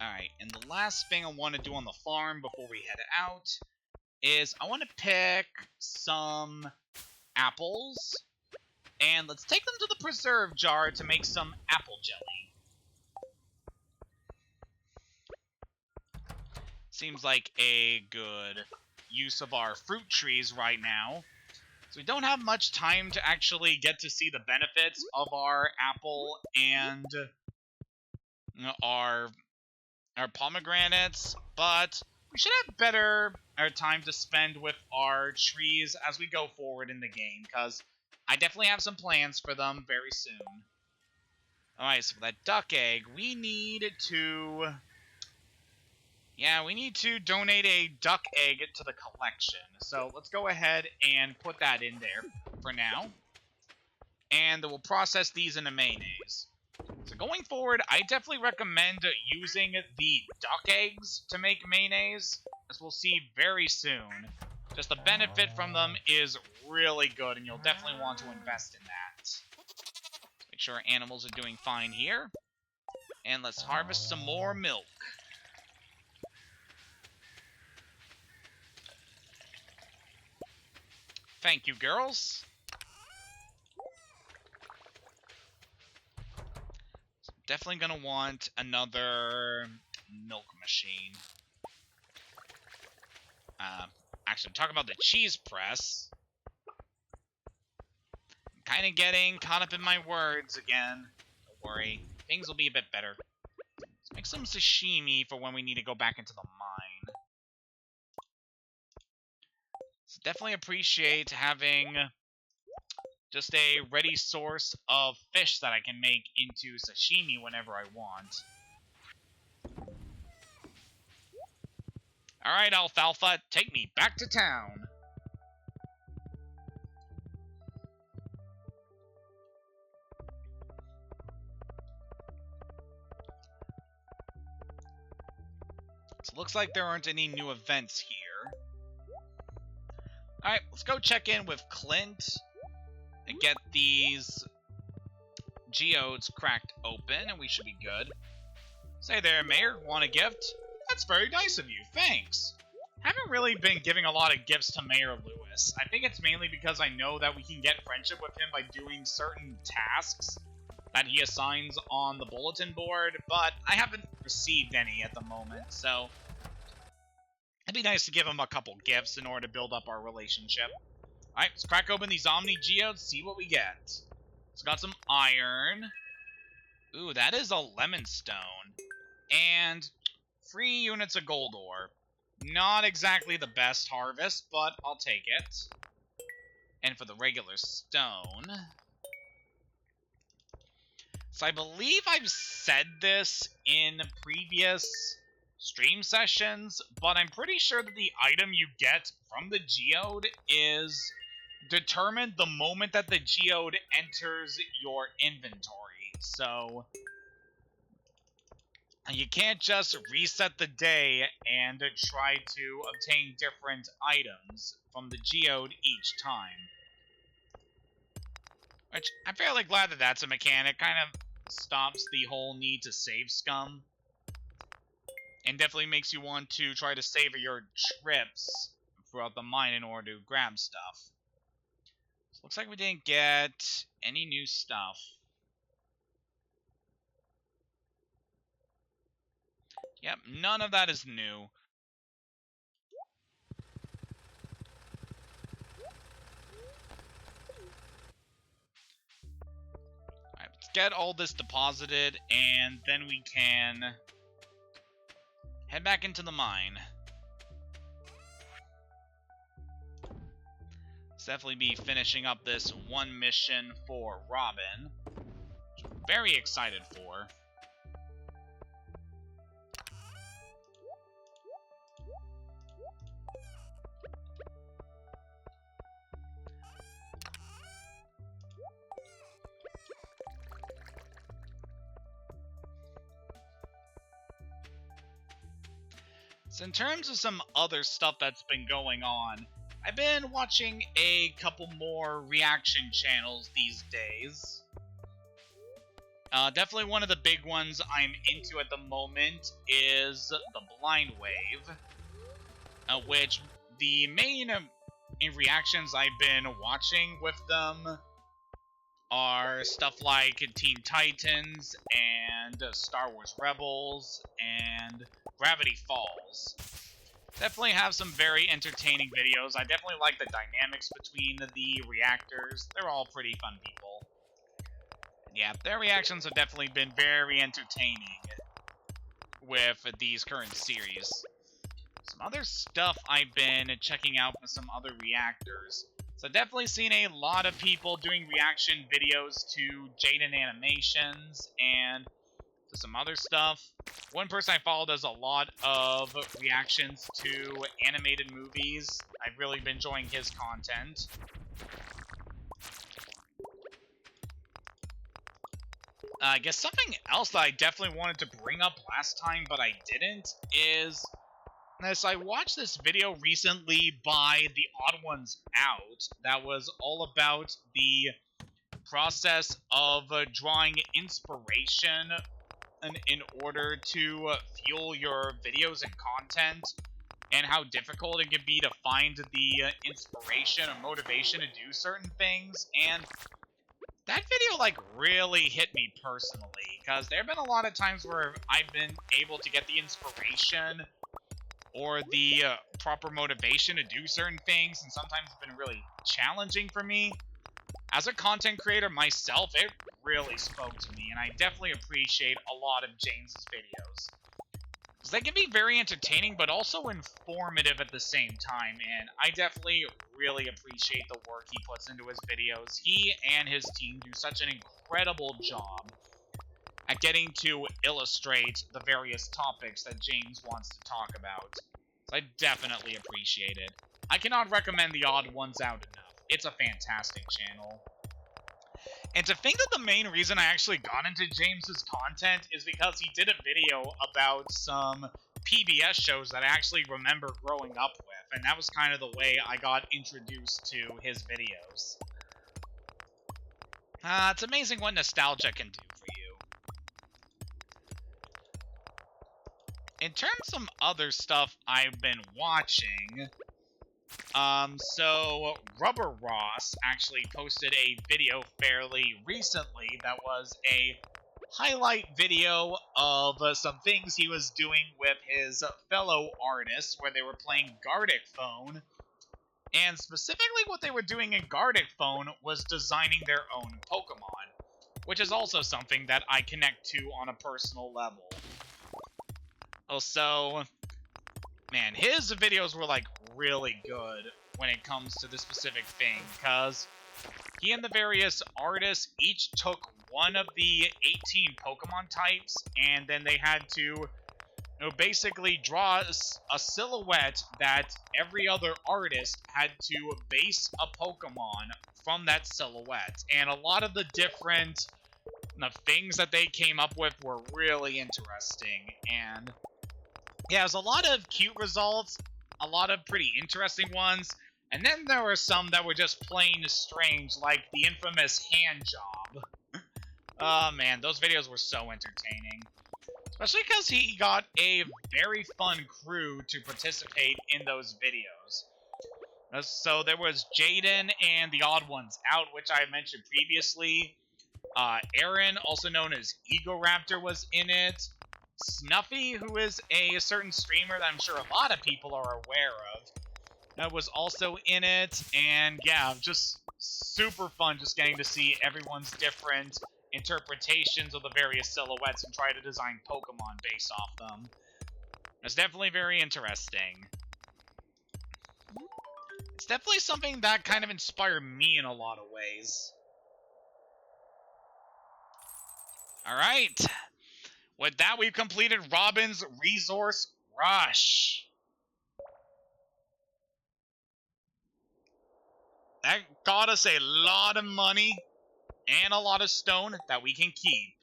Alright, and the last thing I want to do on the farm before we head out is I want to pick some apples, and let's take them to the preserve jar to make some apple jelly. Seems like a good use of our fruit trees right now. So we don't have much time to actually get to see the benefits of our apple and our pomegranates, but we should have better time to spend with our trees as we go forward in the game, because I definitely have some plans for them very soon. Alright, so for that duck egg, we need to... Yeah, we need to donate a duck egg to the collection. So let's go ahead and put that in there for now. And we'll process these into mayonnaise. So going forward, I definitely recommend using the duck eggs to make mayonnaise, as we'll see very soon. Just the benefit from them is really good, and you'll definitely want to invest in that. Make sure our animals are doing fine here. And let's harvest some more milk. Thank you, girls. So definitely gonna want another milk machine. Actually, talk about the cheese press. I'm kind of getting caught up in my words again. Don't worry, things will be a bit better. Let's make some sashimi for when we need to go back into the mine. So definitely appreciate having just a ready source of fish that I can make into sashimi whenever I want. Alright, Alfalfa, take me back to town. So looks like there aren't any new events here. Alright, let's go check in with Clint and get these geodes cracked open, and we should be good. Say there, Mayor, want a gift? That's very nice of you, thanks. Haven't really been giving a lot of gifts to Mayor Lewis. I think it's mainly because I know that we can get friendship with him by doing certain tasks that he assigns on the bulletin board, but I haven't received any at the moment, so it'd be nice to give him a couple gifts in order to build up our relationship. Alright, let's crack open these Omni Geodes, see what we get. It's got some iron. Ooh, that is a lemon stone. And 3 units of gold ore. Not exactly the best harvest, but I'll take it. And for the regular stone... So I believe I've said this in previous stream sessions, but I'm pretty sure that the item you get from the geode is determined the moment that the geode enters your inventory. So you can't just reset the day and try to obtain different items from the geode each time. Which, I'm fairly glad that that's a mechanic. Kind of stops the whole need to save scum. And definitely makes you want to try to savor your trips throughout the mine in order to grab stuff. So looks like we didn't get any new stuff. Yep, none of that is new. Alright, let's get all this deposited, and then we can head back into the mine. Let's definitely be finishing up this one mission for Robin, which I'm very excited for. So in terms of some other stuff that's been going on, I've been watching a couple more reaction channels these days. Definitely one of the big ones I'm into at the moment is the Blind Wave, which the main reactions I've been watching with them are stuff like Teen Titans and Star Wars Rebels and Gravity Falls. Definitely have some very entertaining videos. I definitely like the dynamics between the reactors. They're all pretty fun people. Yeah, their reactions have definitely been very entertaining with these current series. some other stuff I've been checking out with some other reactors. So definitely seen a lot of people doing reaction videos to Jaden animations and to some other stuff. One person I follow does a lot of reactions to animated movies. I've really been enjoying his content. I guess something else that I definitely wanted to bring up last time, but I didn't, is this. I watched this video recently by The Odd Ones Out that was all about the process of drawing inspiration in order to fuel your videos and content, and how difficult it can be to find the inspiration or motivation to do certain things. And that video, like, really hit me personally, because there have been a lot of times where I've been able to get the inspiration or the proper motivation to do certain things, and sometimes it's been really challenging for me. As a content creator myself, it really spoke to me, and I definitely appreciate a lot of James's videos. Because they can be very entertaining, but also informative at the same time, and I definitely really appreciate the work he puts into his videos. He and his team do such an incredible job at getting to illustrate the various topics that James wants to talk about. So I definitely appreciate it. I cannot recommend The Odd Ones Out enough. It's a fantastic channel. And to think that the main reason I actually got into James's content is because he did a video about some PBS shows that I actually remember growing up with, and that was kind of the way I got introduced to his videos. It's amazing what nostalgia can do for you. In terms of some other stuff I've been watching, so Rubber Ross actually posted a video fairly recently that was a highlight video of some things he was doing with his fellow artists, where they were playing Gartic Phone. And specifically what they were doing in Gartic Phone was designing their own Pokemon, which is also something that I connect to on a personal level. Also, man, his videos were, like, really good when it comes to this specific thing, because he and the various artists each took one of the 18 Pokemon types, and then they had to, basically draw a silhouette that every other artist had to base a Pokemon from that silhouette. And a lot of the different things that they came up with were really interesting, and yeah, there's a lot of cute results, a lot of pretty interesting ones, and then there were some that were just plain strange, like the infamous hand job. Oh man, those videos were so entertaining. Especially because he got a very fun crew to participate in those videos. So there was Jaden and the Odd Ones Out, which I mentioned previously. Aaron, also known as Egoraptor, was in it. Snuffy, who is a certain streamer that I'm sure a lot of people are aware of, was also in it. And yeah, just super fun just getting to see everyone's different interpretations of the various silhouettes and try to design Pokemon based off them. It's definitely very interesting. It's definitely something that kind of inspired me in a lot of ways. Alright. With that, we've completed Robin's Resource Rush. That got us a lot of money and a lot of stone that we can keep.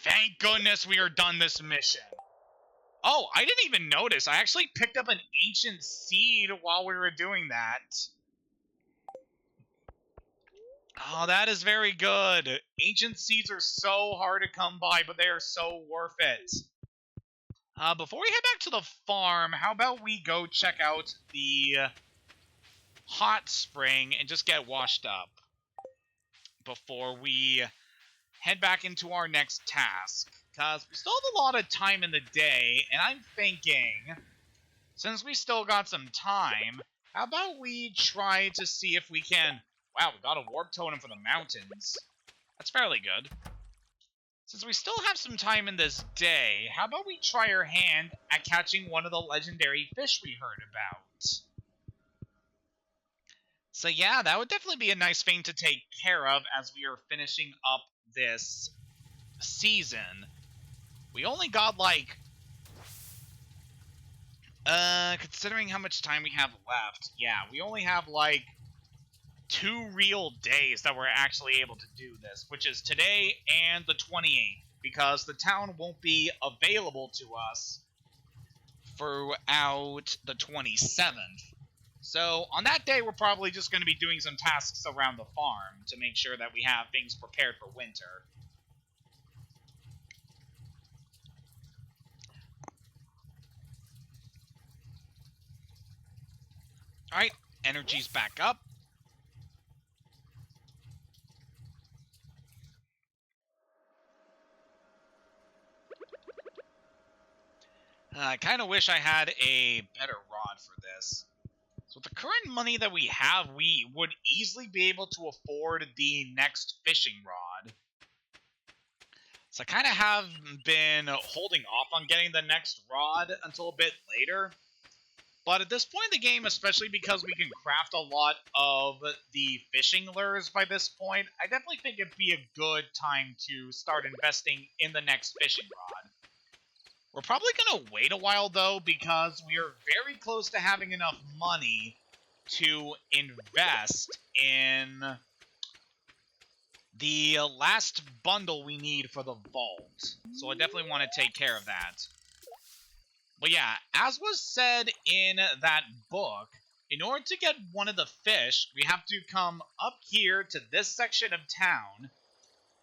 Thank goodness we are done this mission. Oh, I didn't even notice. I actually picked up an ancient seed while we were doing that. Oh, that is very good. Ancient seeds are so hard to come by, but they are so worth it. Before we head back to the farm, how about we go check out the hot spring and just get washed up before we head back into our next task, because we still have a lot of time in the day, and I'm thinking, since we still got some time, how about we try to see if we can... Wow, we got a warp totem for the mountains. That's fairly good. Since we still have some time in this day, how about we try our hand at catching one of the legendary fish we heard about? So yeah, that would definitely be a nice thing to take care of as we are finishing up this season. We only got like... considering how much time we have left, yeah, we only have like 2 real days that we're actually able to do this, which is today and the 28th, because the town won't be available to us throughout the 27th. So on that day, we're probably just going to be doing some tasks around the farm to make sure that we have things prepared for winter. Alright, energy's back up. I kind of wish I had a better rod for this. So with the current money that we have, we would easily be able to afford the next fishing rod. So I kind of have been holding off on getting the next rod until a bit later. But at this point in the game, especially because we can craft a lot of the fishing lures by this point, I definitely think it'd be a good time to start investing in the next fishing rod. We're probably going to wait a while, though, because we are very close to having enough money to invest in the last bundle we need for the vault. So I definitely want to take care of that. But yeah, as was said in that book, in order to get one of the fish, we have to come up here to this section of town.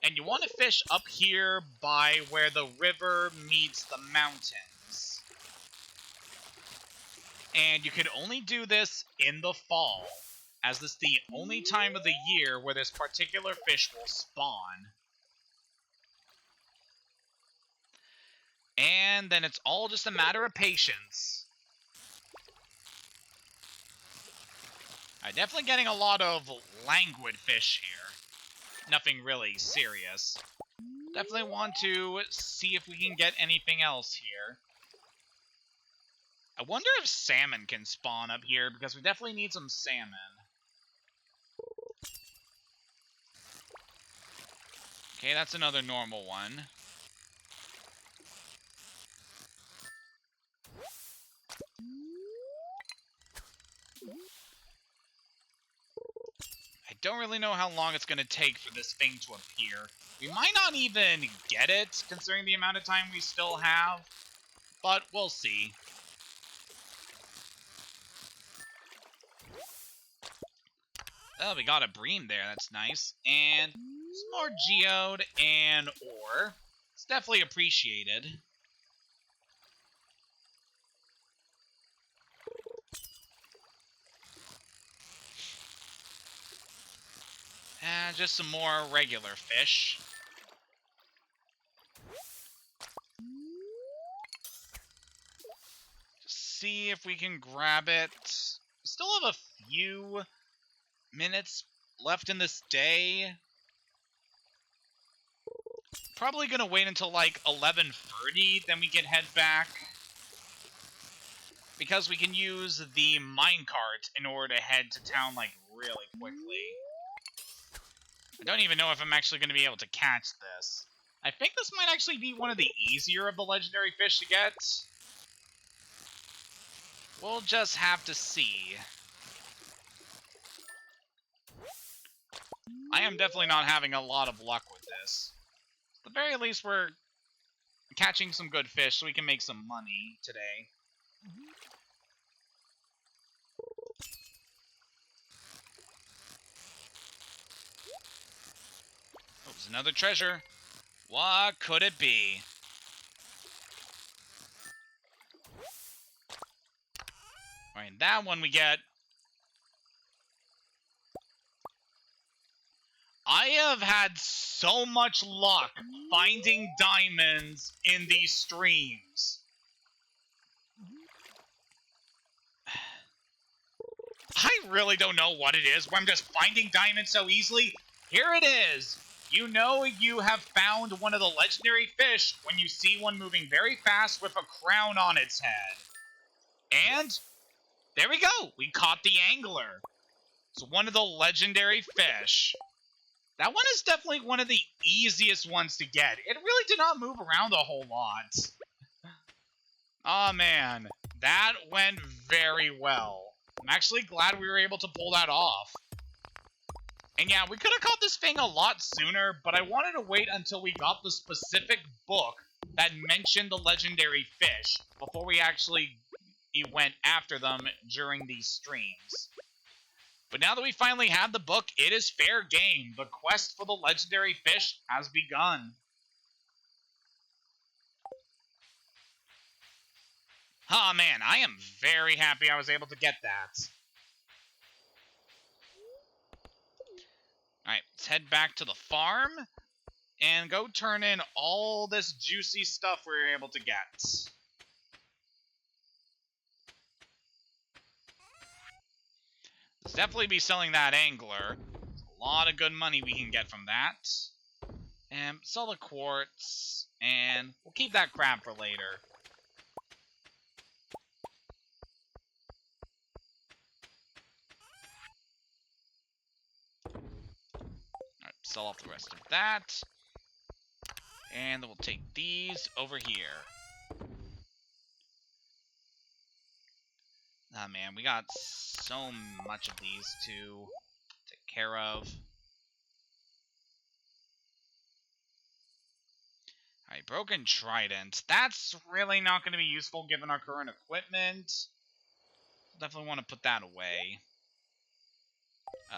And you want to fish up here by where the river meets the mountains. And you can only do this in the fall, as this is the only time of the year where this particular fish will spawn. And then it's all just a matter of patience. I'm definitely getting a lot of languid fish here. Nothing really serious. Definitely want to see if we can get anything else here. I wonder if salmon can spawn up here, because we definitely need some salmon. Okay, that's another normal one. I don't really know how long it's going to take for this thing to appear. We might not even get it, considering the amount of time we still have. But we'll see. Oh, we got a bream there. That's nice. And some more geode and ore. It's definitely appreciated. And just some more regular fish. Just see if we can grab it. We still have a few minutes left in this day. Probably gonna wait until like 11:30, then we can head back. Because we can use the minecart in order to head to town like really quickly. I don't even know if I'm actually going to be able to catch this. I think this might actually be one of the easier of the legendary fish to get. We'll just have to see. I am definitely not having a lot of luck with this. At the very least, we're catching some good fish so we can make some money today. Oh, there's another treasure. What could it be? Alright, that one we get. I have had so much luck finding diamonds in these streams. I really don't know what it is, where I'm just finding diamonds so easily. Here it is. you know you have found one of the legendary fish when you see one moving very fast with a crown on its head. And there we go. We caught the angler. It's one of the legendary fish. That one is definitely one of the easiest ones to get. It really did not move around a whole lot. Oh man, that went very well. I'm actually glad we were able to pull that off. And yeah, we could have caught this thing a lot sooner, but I wanted to wait until we got the specific book that mentioned the legendary fish before we actually went after them during these streams. But now that we finally have the book, it is fair game. The quest for the legendary fish has begun. Oh man, I am very happy I was able to get that. Alright, let's head back to the farm and go turn in all this juicy stuff we were able to get. Let's definitely be selling that angler. There's a lot of good money we can get from that. And sell the quartz, and we'll keep that crab for later. Alright, sell off the rest of that. And then we'll take these over here. Ah, man, we got so much of these to take care of. Alright, broken trident. That's really not going to be useful given our current equipment. Definitely want to put that away.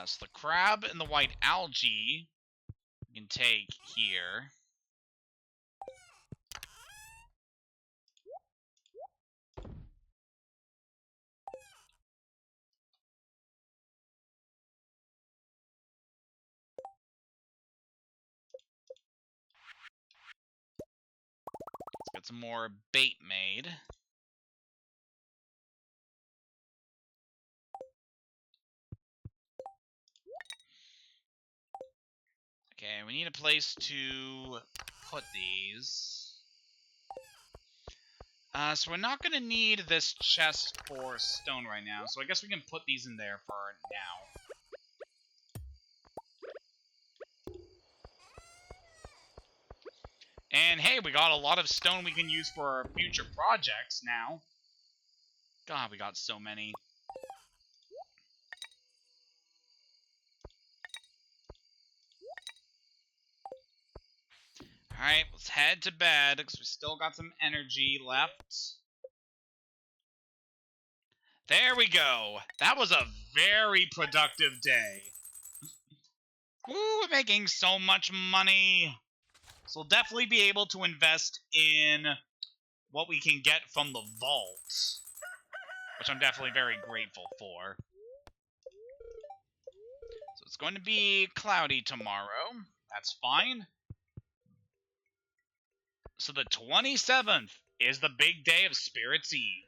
So the crab and the white algae we can take here. Let's get some more bait made. Okay, we need a place to put these. So we're not going to need this chest for stone right now, so I guess we can put these in there for now. And hey, we got a lot of stone we can use for our future projects now. God, we got so many. Alright, let's head to bed, because we still got some energy left. There we go. That was a very productive day. Woo, we're making so much money. So we'll definitely be able to invest in what we can get from the vault, which I'm definitely very grateful for. So it's going to be cloudy tomorrow. That's fine. So the 27th is the big day of Spirits Eve.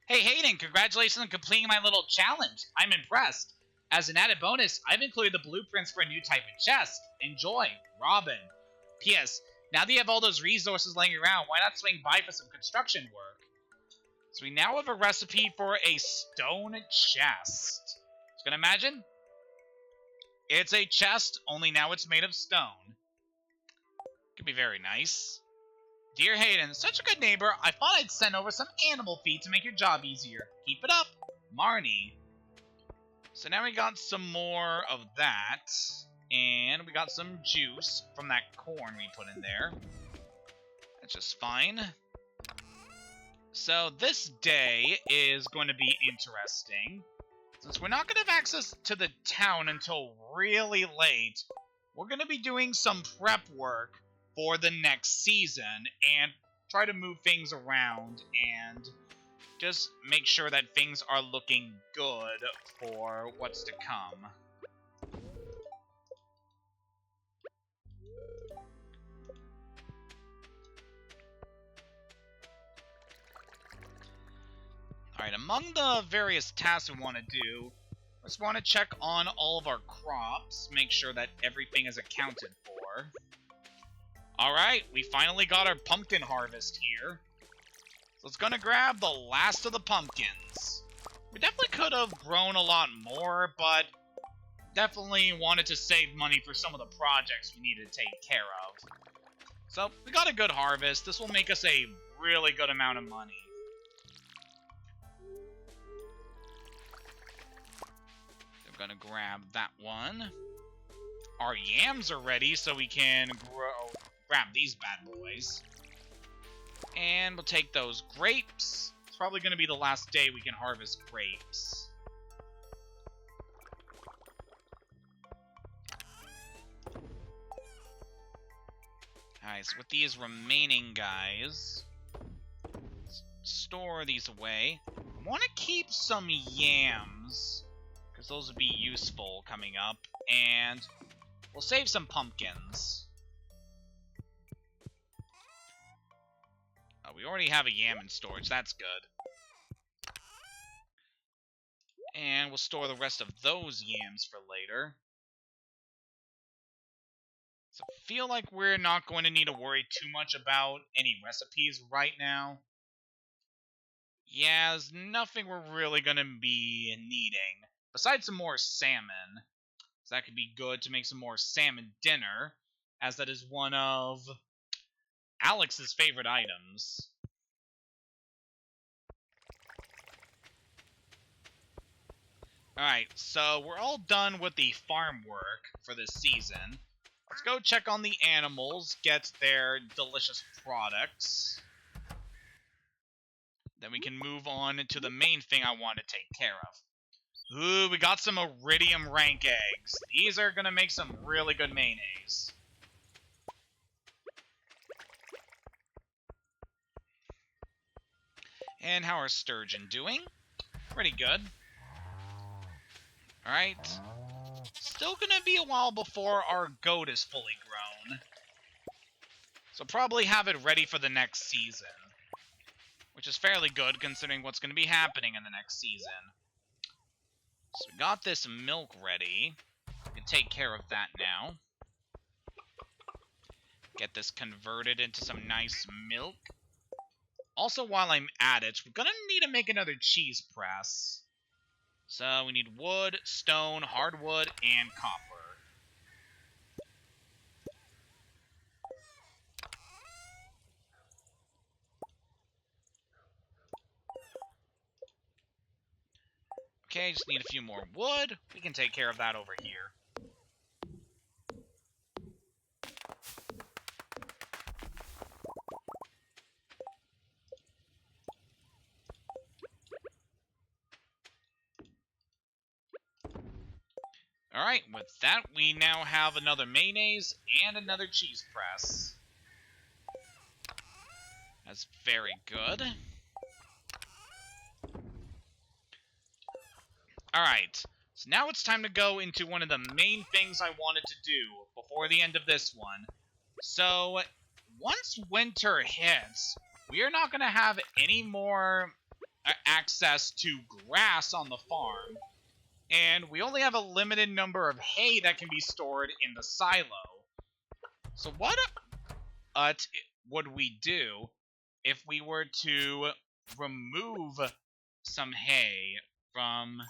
Hey Hayden, congratulations on completing my little challenge. I'm impressed. As an added bonus, I've included the blueprints for a new type of chest. Enjoy, Robin. P.S. Now that you have all those resources laying around, why not swing by for some construction work? So we now have a recipe for a stone chest. So can you imagine? It's a chest, only now it's made of stone. Could be very nice. Dear Hayden, such a good neighbor, I thought I'd send over some animal feed to make your job easier. Keep it up, Marnie. So now we got some more of that, and we got some juice from that corn we put in there. That's just fine. So this day is going to be interesting. Since we're not going to have access to the town until really late, we're going to be doing some prep work for the next season and try to move things around and just make sure that things are looking good for what's to come. Alright, among the various tasks we want to do, Just want to check on all of our crops, make sure that everything is accounted for. Alright, we finally got our pumpkin harvest here. So it's gonna grab the last of the pumpkins. We definitely could have grown a lot more, but definitely wanted to save money for some of the projects we needed to take care of. So, we got a good harvest. This will make us a really good amount of money. I'm gonna grab that one. Our yams are ready, so we can grab these bad boys. And we'll take those grapes. It's probably gonna be the last day we can harvest grapes. Alright, so with these remaining guys, let's store these away. I want to keep some yams, because those would be useful coming up, and we'll save some pumpkins. Oh, we already have a yam in storage, that's good. And we'll store the rest of those yams for later. So I feel like we're not going to need to worry too much about any recipes right now. Yeah, there's nothing we're really going to be needing. Besides some more salmon. So that could be good to make some more salmon dinner, as that is one of Alex's favorite items. Alright, so we're all done with the farm work for this season. Let's go check on the animals, get their delicious products. Then we can move on to the main thing I want to take care of. Ooh, we got some iridium rank eggs. These are going to make some really good mayonnaise. And how are sturgeon doing? Pretty good. Alright. Still gonna be a while before our goat is fully grown. So probably have it ready for the next season. Which is fairly good considering what's gonna be happening in the next season. So we got this milk ready. We can take care of that now. Get this converted into some nice milk. Also, while I'm at it, we're gonna need to make another cheese press. So we need wood, stone, hardwood, and copper. Okay, just need a few more wood. We can take care of that over here. Alright, with that, we now have another mayonnaise and another cheese press. That's very good. Alright, so now it's time to go into one of the main things I wanted to do before the end of this one. So, once winter hits, we are not going to have any more access to grass on the farm. And we only have a limited number of hay that can be stored in the silo. So what would we do if we were to remove some hay from...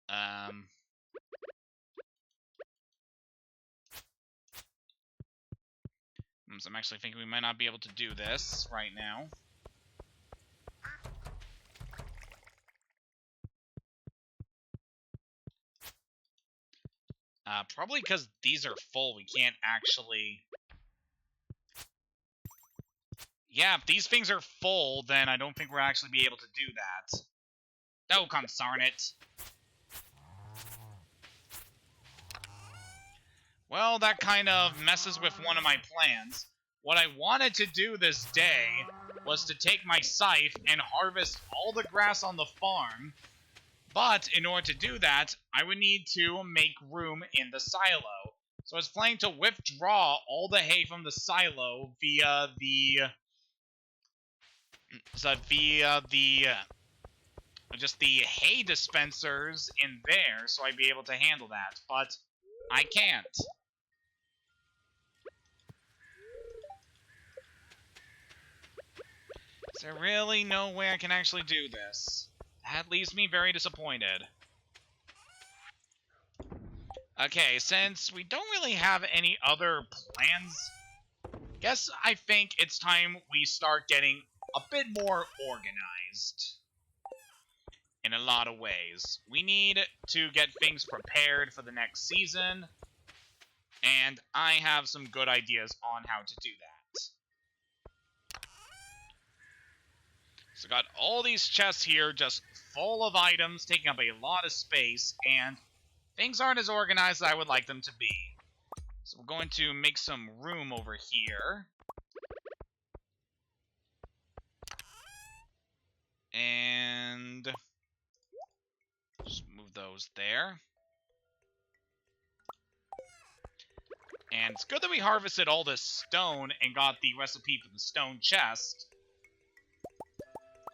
So I'm actually thinking we might not be able to do this right now. Probably because these are full, we can't actually... Yeah, if these things are full, then I don't think we'll actually be able to do that. Oh, consarn it. Well, that kind of messes with one of my plans. What I wanted to do this day was to take my scythe and harvest all the grass on the farm. But in order to do that, I would need to make room in the silo. So I was planning to withdraw all the hay from the silo via the just the hay dispensers in there, so I'd be able to handle that, but I can't. Is there really no way I can actually do this? That leaves me very disappointed. Okay, since we don't really have any other plans, guess I think it's time we start getting a bit more organized. In a lot of ways. We need to get things prepared for the next season, and I have some good ideas on how to do that. So got all these chests here just full of items, taking up a lot of space, and things aren't as organized as I would like them to be. So we're going to make some room over here. And just move those there. And it's good that we harvested all this stone and got the recipe for the stone chest,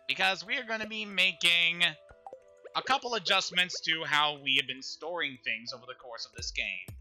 because we are going to be making a couple adjustments to how we have been storing things over the course of this game.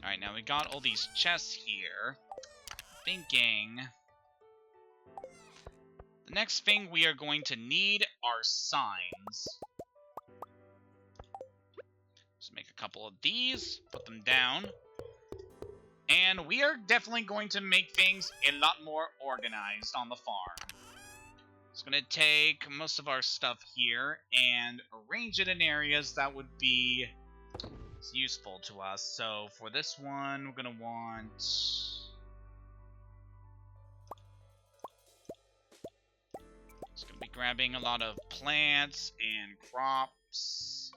Alright, now we got all these chests here. Thinking the next thing we are going to need are signs. Just make a couple of these, put them down. And we are definitely going to make things a lot more organized on the farm. It's going to take most of our stuff here and arrange it in areas that would be useful to us. So for this one, we're going to want... It's going to be grabbing a lot of plants and crops.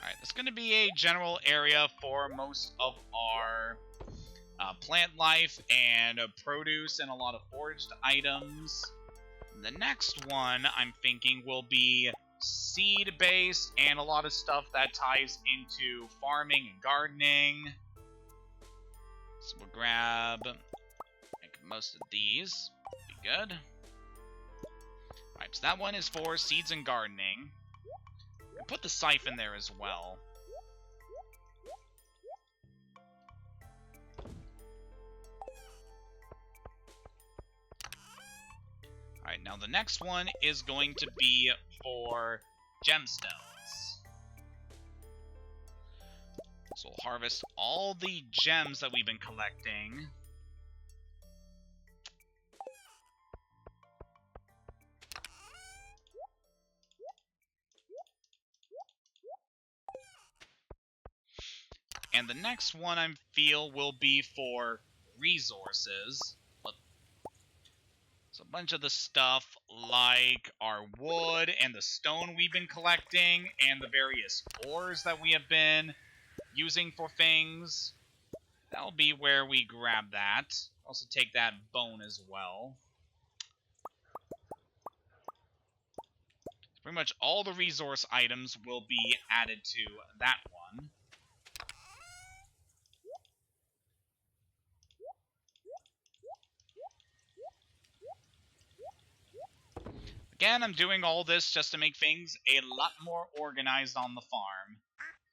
Alright, that's going to be a general area for most of our plant life and produce and a lot of foraged items. The next one, I'm thinking, will be seed-based and a lot of stuff that ties into farming and gardening. So we'll grab most of these. Be good. Alright, so that one is for seeds and gardening. We'll put the scythe in there as well. Alright, now the next one is going to be for gemstones. So we'll harvest all the gems that we've been collecting. And the next one I feel will be for resources. So a bunch of the stuff like our wood and the stone we've been collecting and the various ores that we have been using for things. That'll be where we grab that. Also take that bone as well. Pretty much all the resource items will be added to that one. Again, I'm doing all this just to make things a lot more organized on the farm.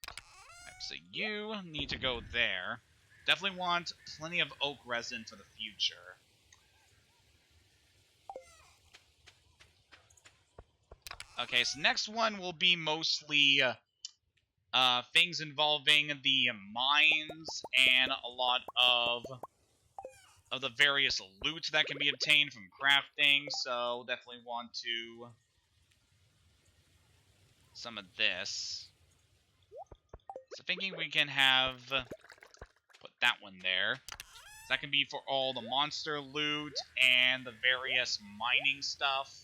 Right, so you need to go there. Definitely want plenty of oak resin for the future. Okay, so next one will be mostly things involving the mines and a lot of the various loot that can be obtained from crafting, so definitely want to some of this. So thinking we can have put that one there. That can be for all the monster loot and the various mining stuff.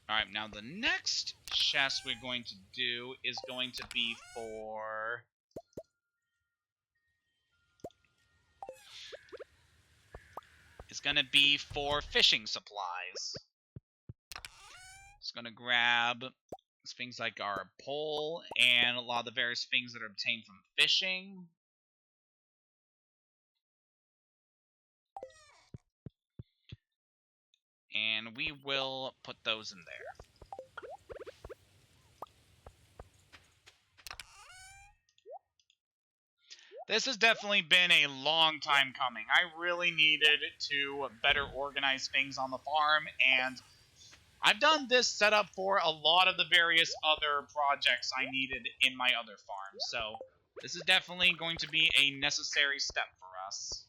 Alright, now the next chest we're going to do is going to be for... It's going to be for fishing supplies. Just going to grab things like our pole and a lot of the various things that are obtained from fishing. And we will put those in there. This has definitely been a long time coming. I really needed to better organize things on the farm, and I've done this setup for a lot of the various other projects I needed in my other farm, so this is definitely going to be a necessary step for us.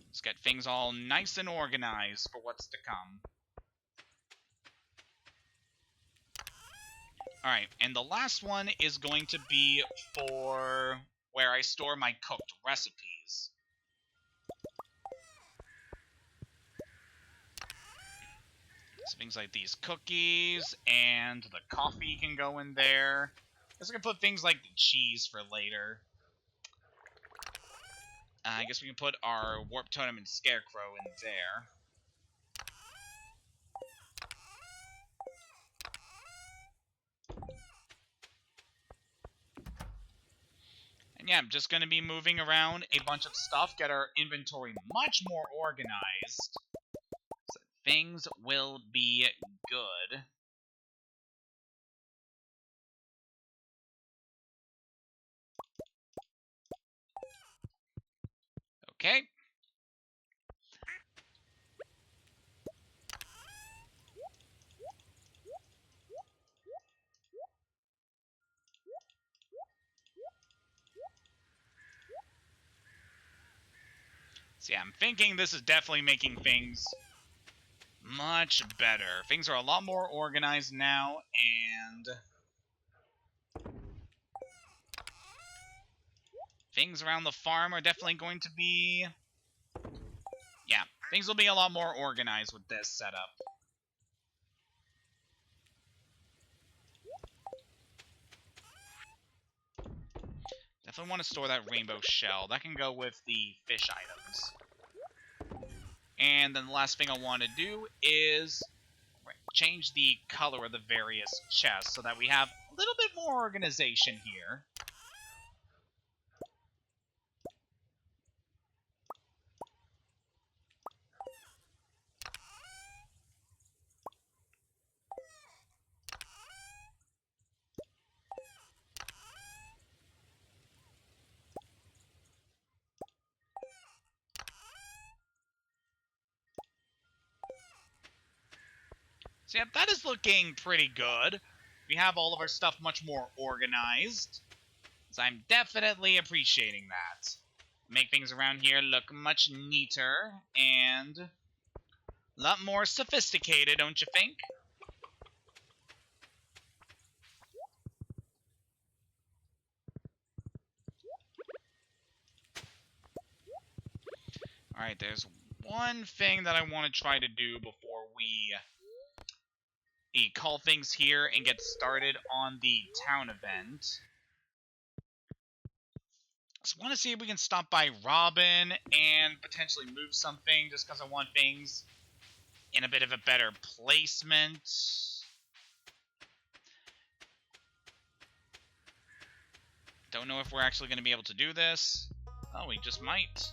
Let's get things all nice and organized for what's to come. Alright, and the last one is going to be for where I store my cooked recipes. So things like these cookies and the coffee can go in there. I guess I can put things like the cheese for later. I guess we can put our warp totem and scarecrow in there. And yeah, I'm just going to be moving around a bunch of stuff, get our inventory much more organized. So things will be good. Okay. So yeah, I'm thinking this is definitely making things much better. Things are a lot more organized now, and things around the farm are definitely going to be... Yeah, things will be a lot more organized with this setup. Definitely want to store that rainbow shell. That can go with the fish items. And then the last thing I want to do is change the color of the various chests so that we have a little bit more organization here. So yeah, that is looking pretty good. We have all of our stuff much more organized. So I'm definitely appreciating that. Make things around here look much neater and a lot more sophisticated, don't you think? Alright, there's one thing that I want to try to do before we call things here and get started on the town event. Just want to see if we can stop by Robin and potentially move something, just because I want things in a bit of a better placement. Don't know if we're actually going to be able to do this. Oh, we just might.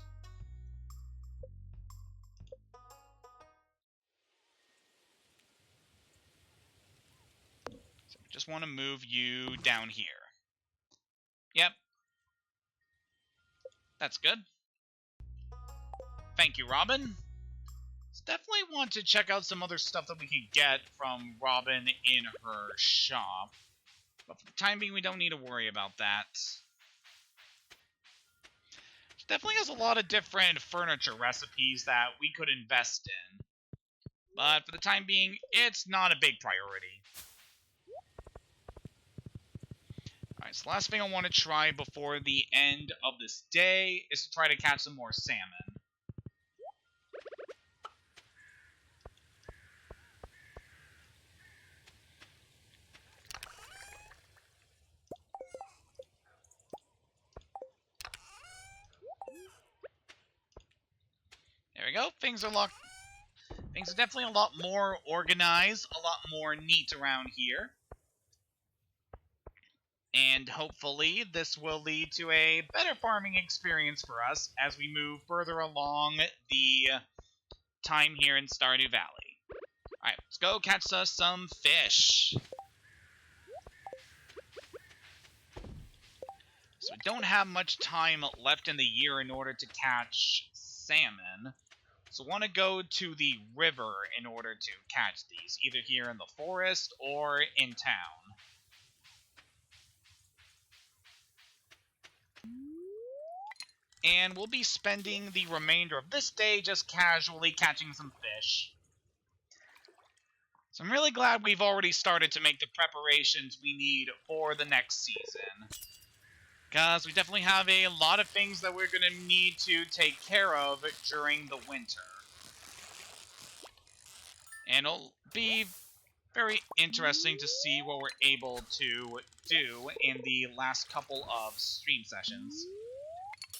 So just want to move you down here. Yep. That's good. Thank you, Robin. Definitely want to check out some other stuff that we can get from Robin in her shop. But for the time being, we don't need to worry about that. It definitely has a lot of different furniture recipes that we could invest in. But for the time being, it's not a big priority. Alright, so the last thing I want to try before the end of this day is to try to catch some more salmon. There we go. Things are definitely a lot more organized, a lot more neat around here. And hopefully this will lead to a better farming experience for us as we move further along the time here in Stardew Valley. Alright, let's go catch us some fish. So we don't have much time left in the year in order to catch salmon. So I want to go to the river in order to catch these, either here in the forest or in town. And we'll be spending the remainder of this day just casually catching some fish. So I'm really glad we've already started to make the preparations we need for the next season. Because we definitely have a lot of things that we're going to need to take care of during the winter. And it'll be very interesting to see what we're able to do in the last couple of stream sessions.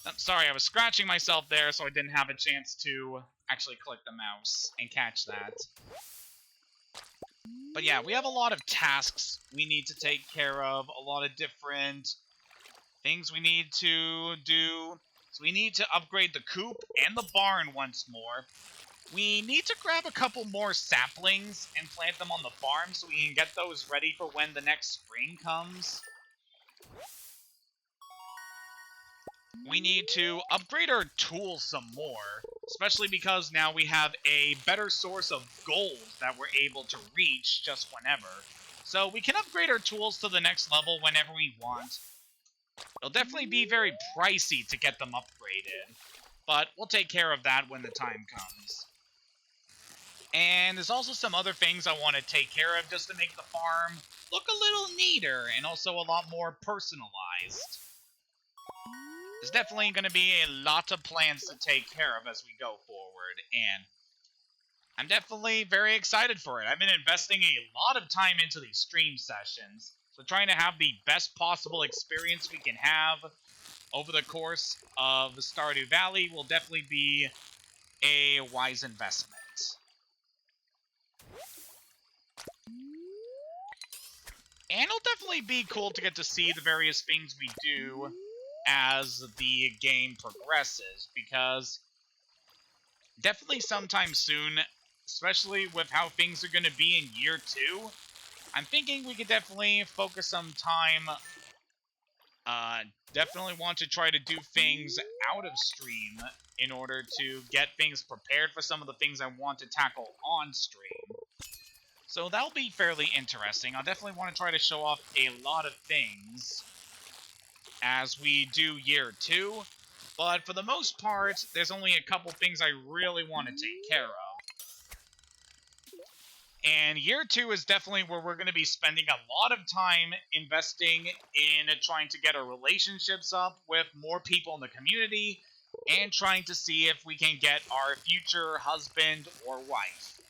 I'm sorry, I was scratching myself there, so I didn't have a chance to actually click the mouse and catch that. But yeah, we have a lot of tasks we need to take care of, a lot of different things we need to do. So we need to upgrade the coop and the barn once more. We need to grab a couple more saplings and plant them on the farm so we can get those ready for when the next spring comes. We need to upgrade our tools some more, especially because now we have a better source of gold that we're able to reach just whenever. So we can upgrade our tools to the next level whenever we want. It'll definitely be very pricey to get them upgraded, but we'll take care of that when the time comes. And there's also some other things I want to take care of just to make the farm look a little neater and also a lot more personalized. There's definitely going to be a lot of plans to take care of as we go forward, and I'm definitely very excited for it. I've been investing a lot of time into these stream sessions, so trying to have the best possible experience we can have over the course of Stardew Valley will definitely be a wise investment. And it'll definitely be cool to get to see the various things we do as the game progresses, because definitely sometime soon, especially with how things are going to be in year 2, I'm thinking we could definitely focus some time, definitely want to try to do things out of stream in order to get things prepared for some of the things I want to tackle on stream. So that'll be fairly interesting. I'll definitely want to try to show off a lot of things as we do year 2, but for the most part, there's only a couple things I really want to take care of. And year 2 is definitely where we're going to be spending a lot of time investing in trying to get our relationships up with more people in the community, and trying to see if we can get our future husband or wife.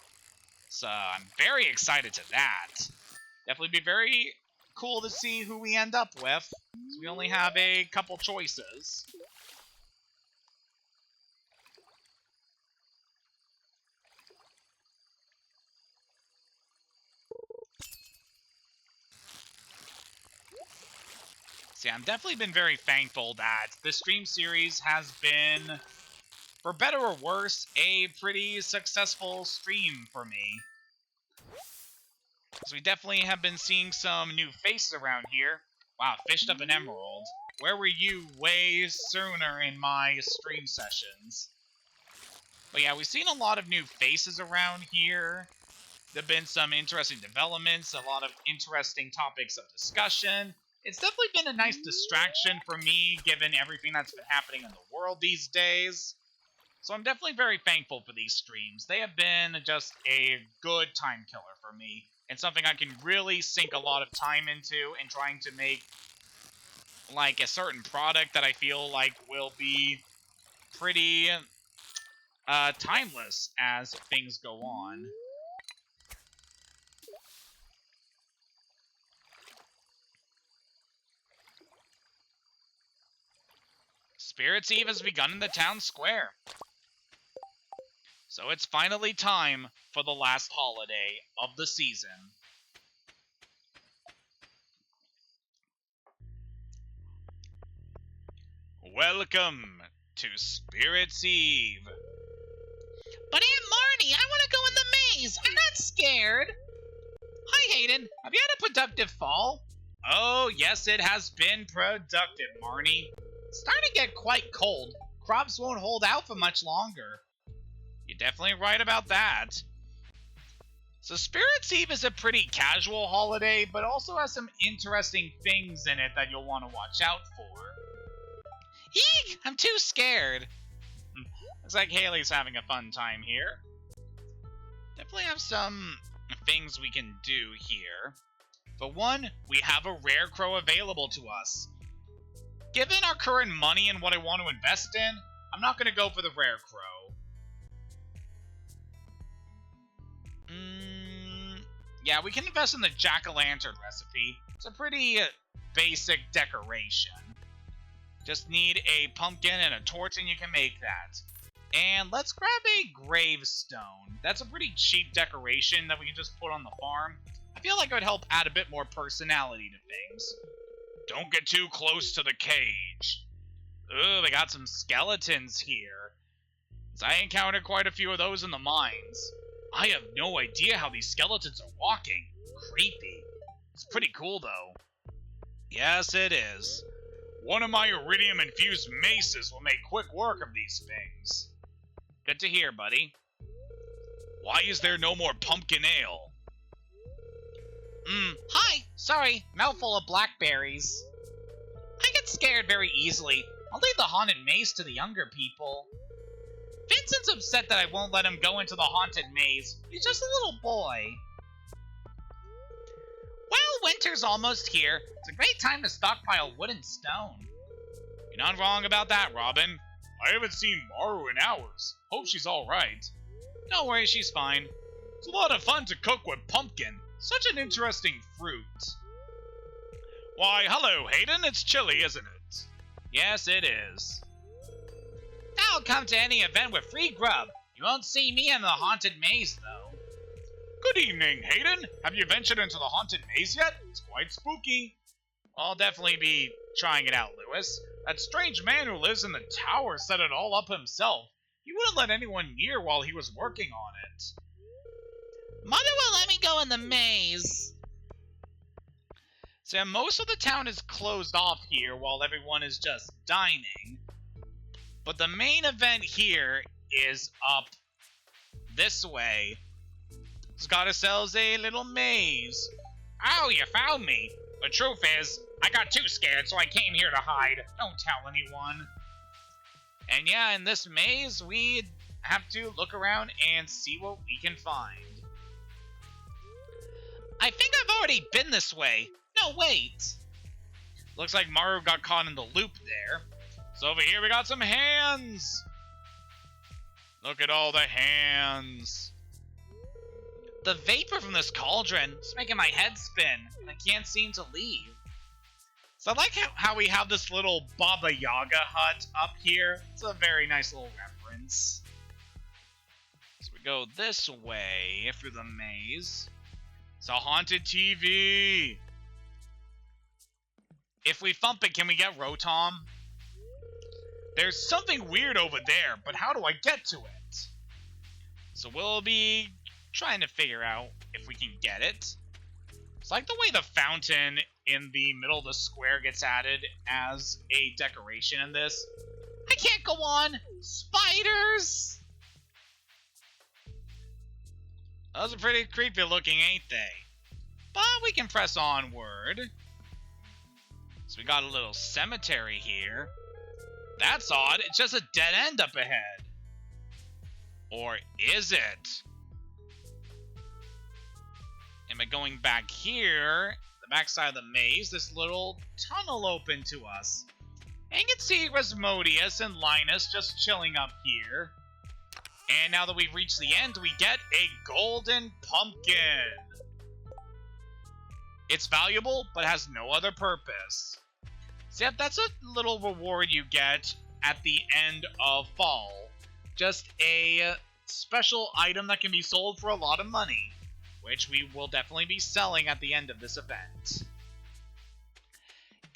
So I'm very excited to that. Definitely be very cool to see who we end up with. So we only have a couple choices. See, I've definitely been very thankful that this stream series has been, for better or worse, a pretty successful stream for me. So we definitely have been seeing some new faces around here. Wow, fished up an emerald. Where were you way sooner in my stream sessions? But yeah, we've seen a lot of new faces around here. There have been some interesting developments, a lot of interesting topics of discussion. It's definitely been a nice distraction for me, given everything that's been happening in the world these days. So I'm definitely very thankful for these streams. They have been just a good time killer for me, and something I can really sink a lot of time into in trying to make, like, a certain product that I feel like will be pretty timeless as things go on. Spirit's Eve has begun in the town square. So it's finally time for the last holiday of the season. Welcome to Spirit's Eve. But Aunt Marnie, I want to go in the maze. I'm not scared. Hi, Hayden. Have you had a productive fall? Oh, yes, it has been productive, Marnie. It's starting to get quite cold. Crops won't hold out for much longer. You're definitely right about that. So Spirit's Eve is a pretty casual holiday, but also has some interesting things in it that you'll want to watch out for. Eek! I'm too scared. Looks like Haley's having a fun time here. Definitely have some things we can do here. For one, we have a rare crow available to us. Given our current money and what I want to invest in, I'm not going to go for the rare crow. Yeah, we can invest in the jack-o'-lantern recipe. It's a pretty basic decoration. Just need a pumpkin and a torch and you can make that. And let's grab a gravestone. That's a pretty cheap decoration that we can just put on the farm. I feel like it would help add a bit more personality to things. Don't get too close to the cage. Ooh, we got some skeletons here. I encountered quite a few of those in the mines. I have no idea how these skeletons are walking. Creepy. It's pretty cool, though. Yes, it is. One of my iridium-infused maces will make quick work of these things. Good to hear, buddy. Why is there no more pumpkin ale? Hi! Sorry, mouthful of blackberries. I get scared very easily. I'll leave the haunted maze to the younger people. Vincent's upset that I won't let him go into the haunted maze. He's just a little boy. Well, winter's almost here. It's a great time to stockpile wood and stone. You're not wrong about that, Robin. I haven't seen Maru in hours. Hope she's alright. Don't worry, she's fine. It's a lot of fun to cook with pumpkin. Such an interesting fruit. Why, hello, Hayden. It's chilly, isn't it? Yes, it is. I'll come to any event with free grub. You won't see me in the haunted maze, though. Good evening, Hayden. Have you ventured into the haunted maze yet? It's quite spooky. I'll definitely be trying it out, Lewis. That strange man who lives in the tower set it all up himself. He wouldn't let anyone near while he was working on it. Mother will let me go in the maze. So most of the town is closed off here while everyone is just dining. But the main event here is up this way. It's got ourselves a little maze. Oh, you found me. The truth is, I got too scared, so I came here to hide. Don't tell anyone. And yeah, in this maze, we have to look around and see what we can find. I think I've already been this way. No, wait. Looks like Maru got caught in the loop there. So over here we got some hands. Look at all the hands. The vapor from this cauldron is making my head spin, and I can't seem to leave. So I like how we have this little Baba Yaga hut up here. It's a very nice little reference. So we go this way through the maze. It's a haunted TV. If we thump it, can we get Rotom? There's something weird over there, but how do I get to it? So we'll be trying to figure out if we can get it. It's like the way the fountain in the middle of the square gets added as a decoration in this. I can't go on! Spiders! Those are pretty creepy looking, ain't they? But we can press onward. So we got a little cemetery here. That's odd. It's just a dead end up ahead. Or is it? And by going back here, the backside of the maze, this little tunnel opened to us. And you can see Rasmodius and Linus just chilling up here. And now that we've reached the end, we get a golden pumpkin. It's valuable, but has no other purpose. So yeah, that's a little reward you get at the end of fall. Just a special item that can be sold for a lot of money, which we will definitely be selling at the end of this event.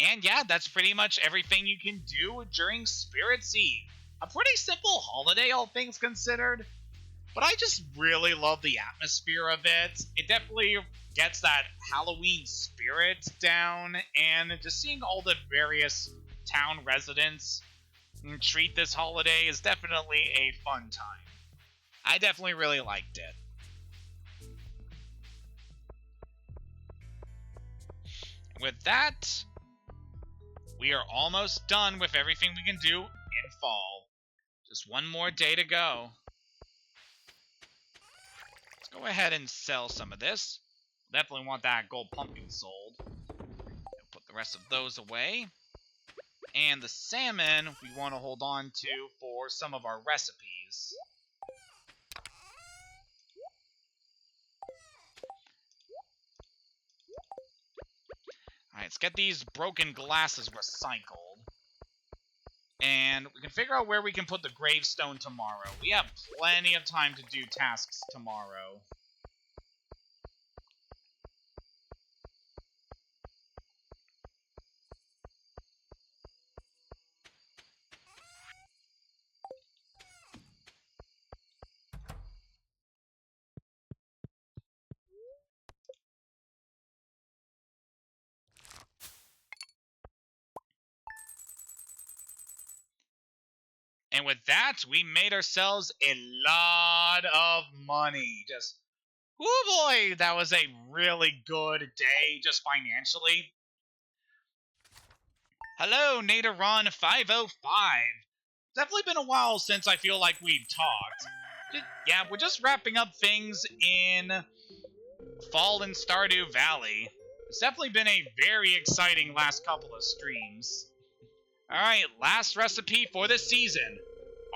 And yeah, that's pretty much everything you can do during Spirit's Eve. A pretty simple holiday, all things considered, but I just really love the atmosphere of it. It definitely gets that Halloween spirit down, and just seeing all the various town residents treat this holiday is definitely a fun time. I definitely really liked it. With that, we are almost done with everything we can do in fall. Just one more day to go. Let's go ahead and sell some of this. Definitely want that gold pumpkin sold. Put the rest of those away. And the salmon we want to hold on to for some of our recipes. Alright, let's get these broken glasses recycled. And we can figure out where we can put the gravestone tomorrow. We have plenty of time to do tasks tomorrow. And with that, we made ourselves a lot of money. Just, oh boy, that was a really good day, just financially. Hello, Nadaron505. Definitely been a while since I feel like we've talked. Yeah, we're just wrapping up things in fall in Stardew Valley. It's definitely been a very exciting last couple of streams. Alright, last recipe for this season.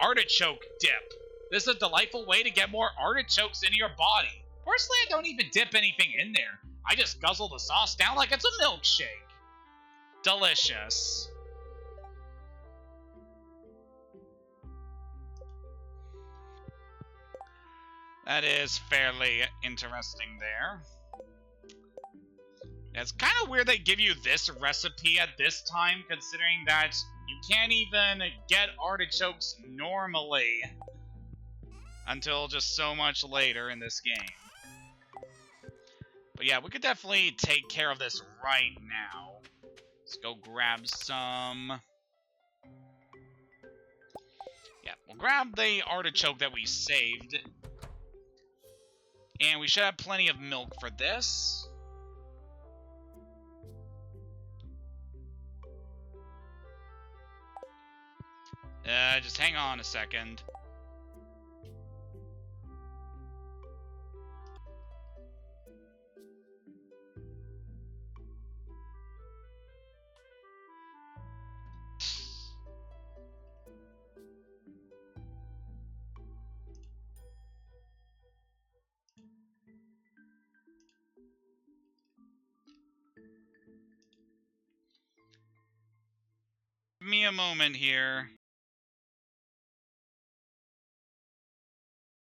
Artichoke dip. This is a delightful way to get more artichokes into your body. Personally, I don't even dip anything in there. I just guzzle the sauce down like it's a milkshake. Delicious. That is fairly interesting there. It's kind of weird they give you this recipe at this time, considering that you can't even get artichokes normally until just so much later in this game. But yeah, we could definitely take care of this right now. Let's go grab some. Yeah, we'll grab the artichoke that we saved. And we should have plenty of milk for this. Just hang on a second. Give me a moment here.